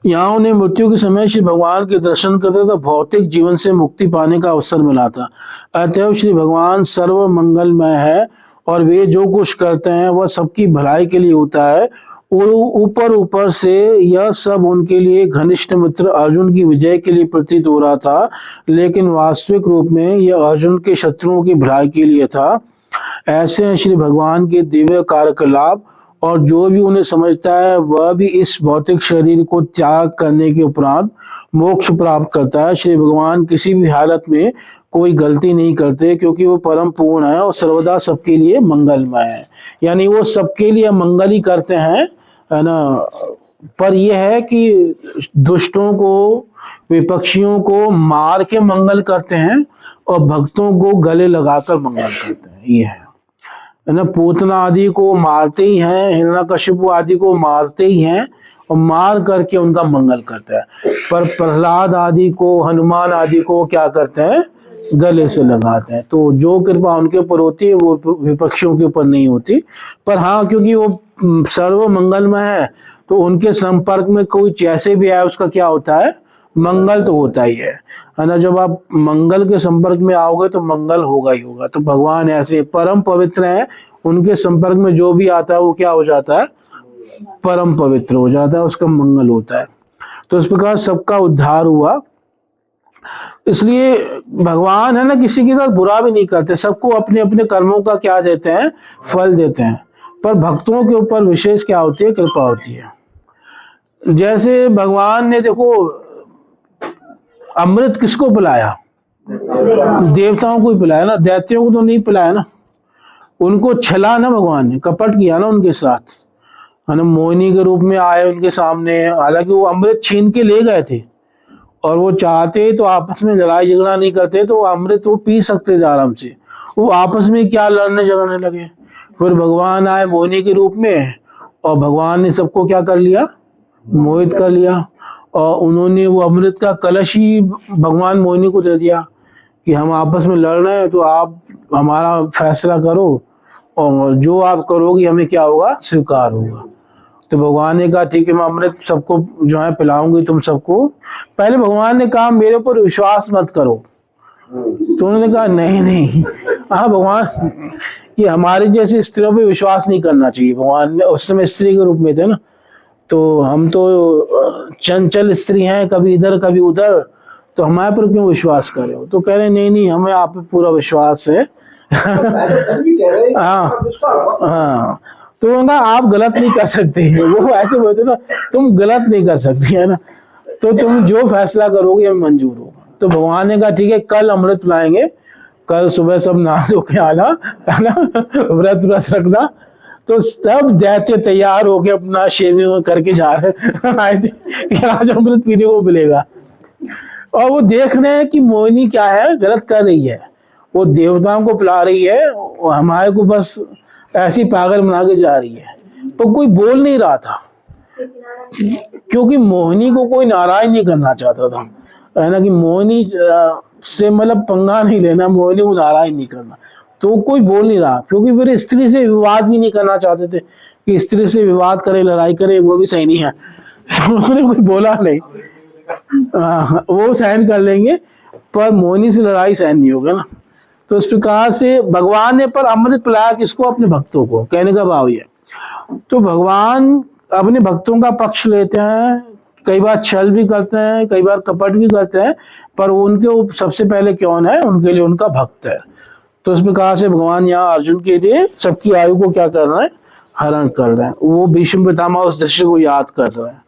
यहाँ उन्हें मृत्यु के समय श्री भगवान के दर्शन करते तो भौतिक जीवन से मुक्ति पाने का अवसर मिला था। अतएव श्री भगवान सर्व मंगलमय है और वे जो कुछ करते हैं वह सबकी भलाई के लिए होता है। ऊपर से यह सब उनके लिए घनिष्ठ मित्र अर्जुन की विजय के लिए प्रतीत हो रहा था, लेकिन वास्तविक रूप में यह अर्जुन के शत्रुओं की भलाई के लिए था। ऐसे हैं श्री भगवान के दिव्य कार्यकलाप, और जो भी उन्हें समझता है वह भी इस भौतिक शरीर को त्याग करने के उपरांत मोक्ष प्राप्त करता है। श्री भगवान किसी भी हालत में कोई गलती नहीं करते, क्योंकि वो परम पूर्ण है और सर्वदा सबके लिए मंगलमय है। यानी वो सबके लिए मंगल ही करते हैं, है ना। पर यह है कि दुष्टों को, विपक्षियों को मार के मंगल करते हैं और भक्तों को गले लगाकर मंगल करते हैं। ये है ना। पूतना आदि को मारते ही हैं, हिरण्यकशिपु आदि को मारते ही हैं और मार करके उनका मंगल करता है। पर प्रहलाद आदि को, हनुमान आदि को क्या करते हैं? गले से लगाते हैं। तो जो कृपा उनके ऊपर होती है वो विपक्षियों के ऊपर नहीं होती। पर हाँ, क्योंकि वो सर्व मंगलमय है तो उनके संपर्क में कोई जैसे भी आए उसका क्या होता है? मंगल तो होता ही है ना। जब आप मंगल के संपर्क में आओगे तो मंगल होगा ही होगा। तो भगवान ऐसे परम पवित्र हैं, उनके संपर्क में जो भी आता है वो क्या हो जाता है? परम पवित्र हो जाता है, उसका मंगल होता है। तो इस प्रकार सबका उद्धार हुआ। इसलिए भगवान है ना, किसी के साथ बुरा भी नहीं करते, सबको अपने अपने कर्मों का क्या देते हैं? फल देते हैं। पर भक्तों के ऊपर विशेष क्या होती है? कृपा होती है। जैसे भगवान ने देखो अमृत किसको पिलाया? देवताओं को ही पिलाया ना, दैत्यों को तो नहीं पिलाया ना। उनको छला ना, भगवान ने कपट किया ना उनके साथ, है ना। मोहिनी के रूप में आए उनके सामने, हालांकि वो अमृत छीन के ले गए थे और वो चाहते तो आपस में लड़ाई झगड़ा नहीं करते, तो अमृत वो पी सकते थे आराम से। वो आपस में क्या लड़ने झगड़ने लगे। फिर भगवान आए मोहिनी के रूप में और भगवान ने सबको क्या कर लिया? मोहित कर लिया। और उन्होंने वो अमृत का कलश ही भगवान मोहिनी को दे दिया कि हम आपस में लड़ रहे हैं तो आप हमारा फैसला करो और जो आप करोगी हमें क्या होगा? स्वीकार होगा। तो भगवान ने कहा ठीक है, मैं अमृत सबको जो है पिलाऊंगी तुम सबको। पहले भगवान ने कहा मेरे ऊपर विश्वास मत करो, तो उन्होंने कहा नहीं नहीं, हाँ भगवान कि हमारे जैसे स्त्रियों पे विश्वास नहीं करना चाहिए। भगवान ने उस समय स्त्री के रूप में थे ना, तो हम तो चंचल स्त्री हैं, कभी इधर कभी उधर, तो हमारे पर क्यों विश्वास कर रहे हो? तो कह रहे नहीं नहीं, हमें आप पे पूरा विश्वास है। फिर भी कह रहे हैं कि हाँ। आपका विश्वास है। हाँ, तो उन्होंने कहा आप गलत नहीं कर सकते हैं। वो ऐसे बोलते ना, तुम गलत नहीं कर सकती है ना, तो तुम जो फैसला करोगे हमें मंजूर होगा। तो भगवान ने कहा ठीक है, कल अमृत पिलाएंगे, कल सुबह सब नहा धो के आना, है ना, व्रत रखना। तो सब दैत्य तैयार होके अपना शेविंग करके जा रहे आए थे कि आज अमृत पीने को मिलेगा। और वो देख रहे हैं कि मोहिनी क्या है, गलत कर रही है, वो देवताओं को पिला रही है, वो हमारे को बस ऐसी पागल बना के जा रही है। तो कोई बोल नहीं रहा था, क्योंकि मोहिनी को कोई नाराज नहीं करना चाहता था, है ना, कि मोहिनी से मतलब पंगा नहीं लेना, मोहिनी को नाराज नहीं करना। तो कोई बोल नहीं रहा, क्योंकि फिर स्त्री से विवाद भी नहीं करना चाहते थे कि स्त्री से विवाद करे, लड़ाई करे, वो भी सही नहीं है। उन्होंने कुछ बोला नहीं, वो सहन कर लेंगे, पर मोहिनी से लड़ाई सहन नहीं होगा ना। तो इस प्रकार से भगवान ने पर अमृत पिलाया किसको? अपने भक्तों को। कहने का भाव ये, तो भगवान अपने भक्तों का पक्ष लेते हैं, कई बार छल भी करते हैं, कई बार कपट भी करते हैं, पर उनके सबसे पहले कौन है? उनके लिए उनका भक्त है। तो इस प्रकार से भगवान यहाँ अर्जुन के लिए सबकी आयु को क्या कर रहे हैं? हरण कर रहे हैं। वो भीष्म पितामह उस दृश्य को याद कर रहे हैं,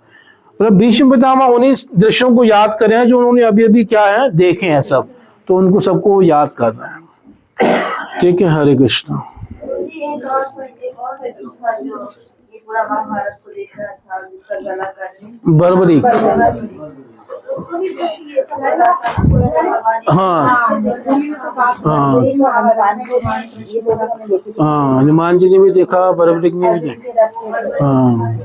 मतलब भीष्म पितामह उन्हीं दृश्यों को याद कर रहे हैं जो उन्होंने अभी अभी क्या है देखे हैं सब, तो उनको सबको याद कर रहे हैं। ठीक है, हरे कृष्ण। एक और जो ये पूरा महाभारत को देख रहा था, जिसका गला काटने बर्बरी। हाँ हाँ, हनुमान जी ने भी देखा, बर्बरी ने भी देखा। हाँ,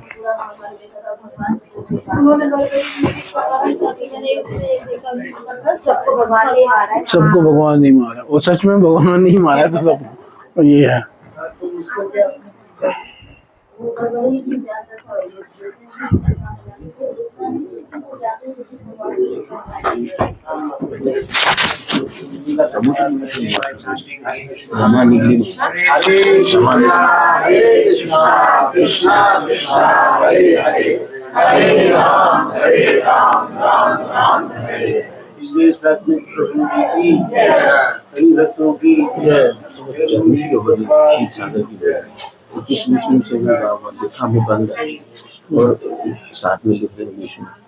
सबको भगवान नहीं मारा, वो सच में भगवान नहीं मारा था सबको, ये है। विष्णु से देखा, वो बंद है और साथ में लिख रहे विष्णु।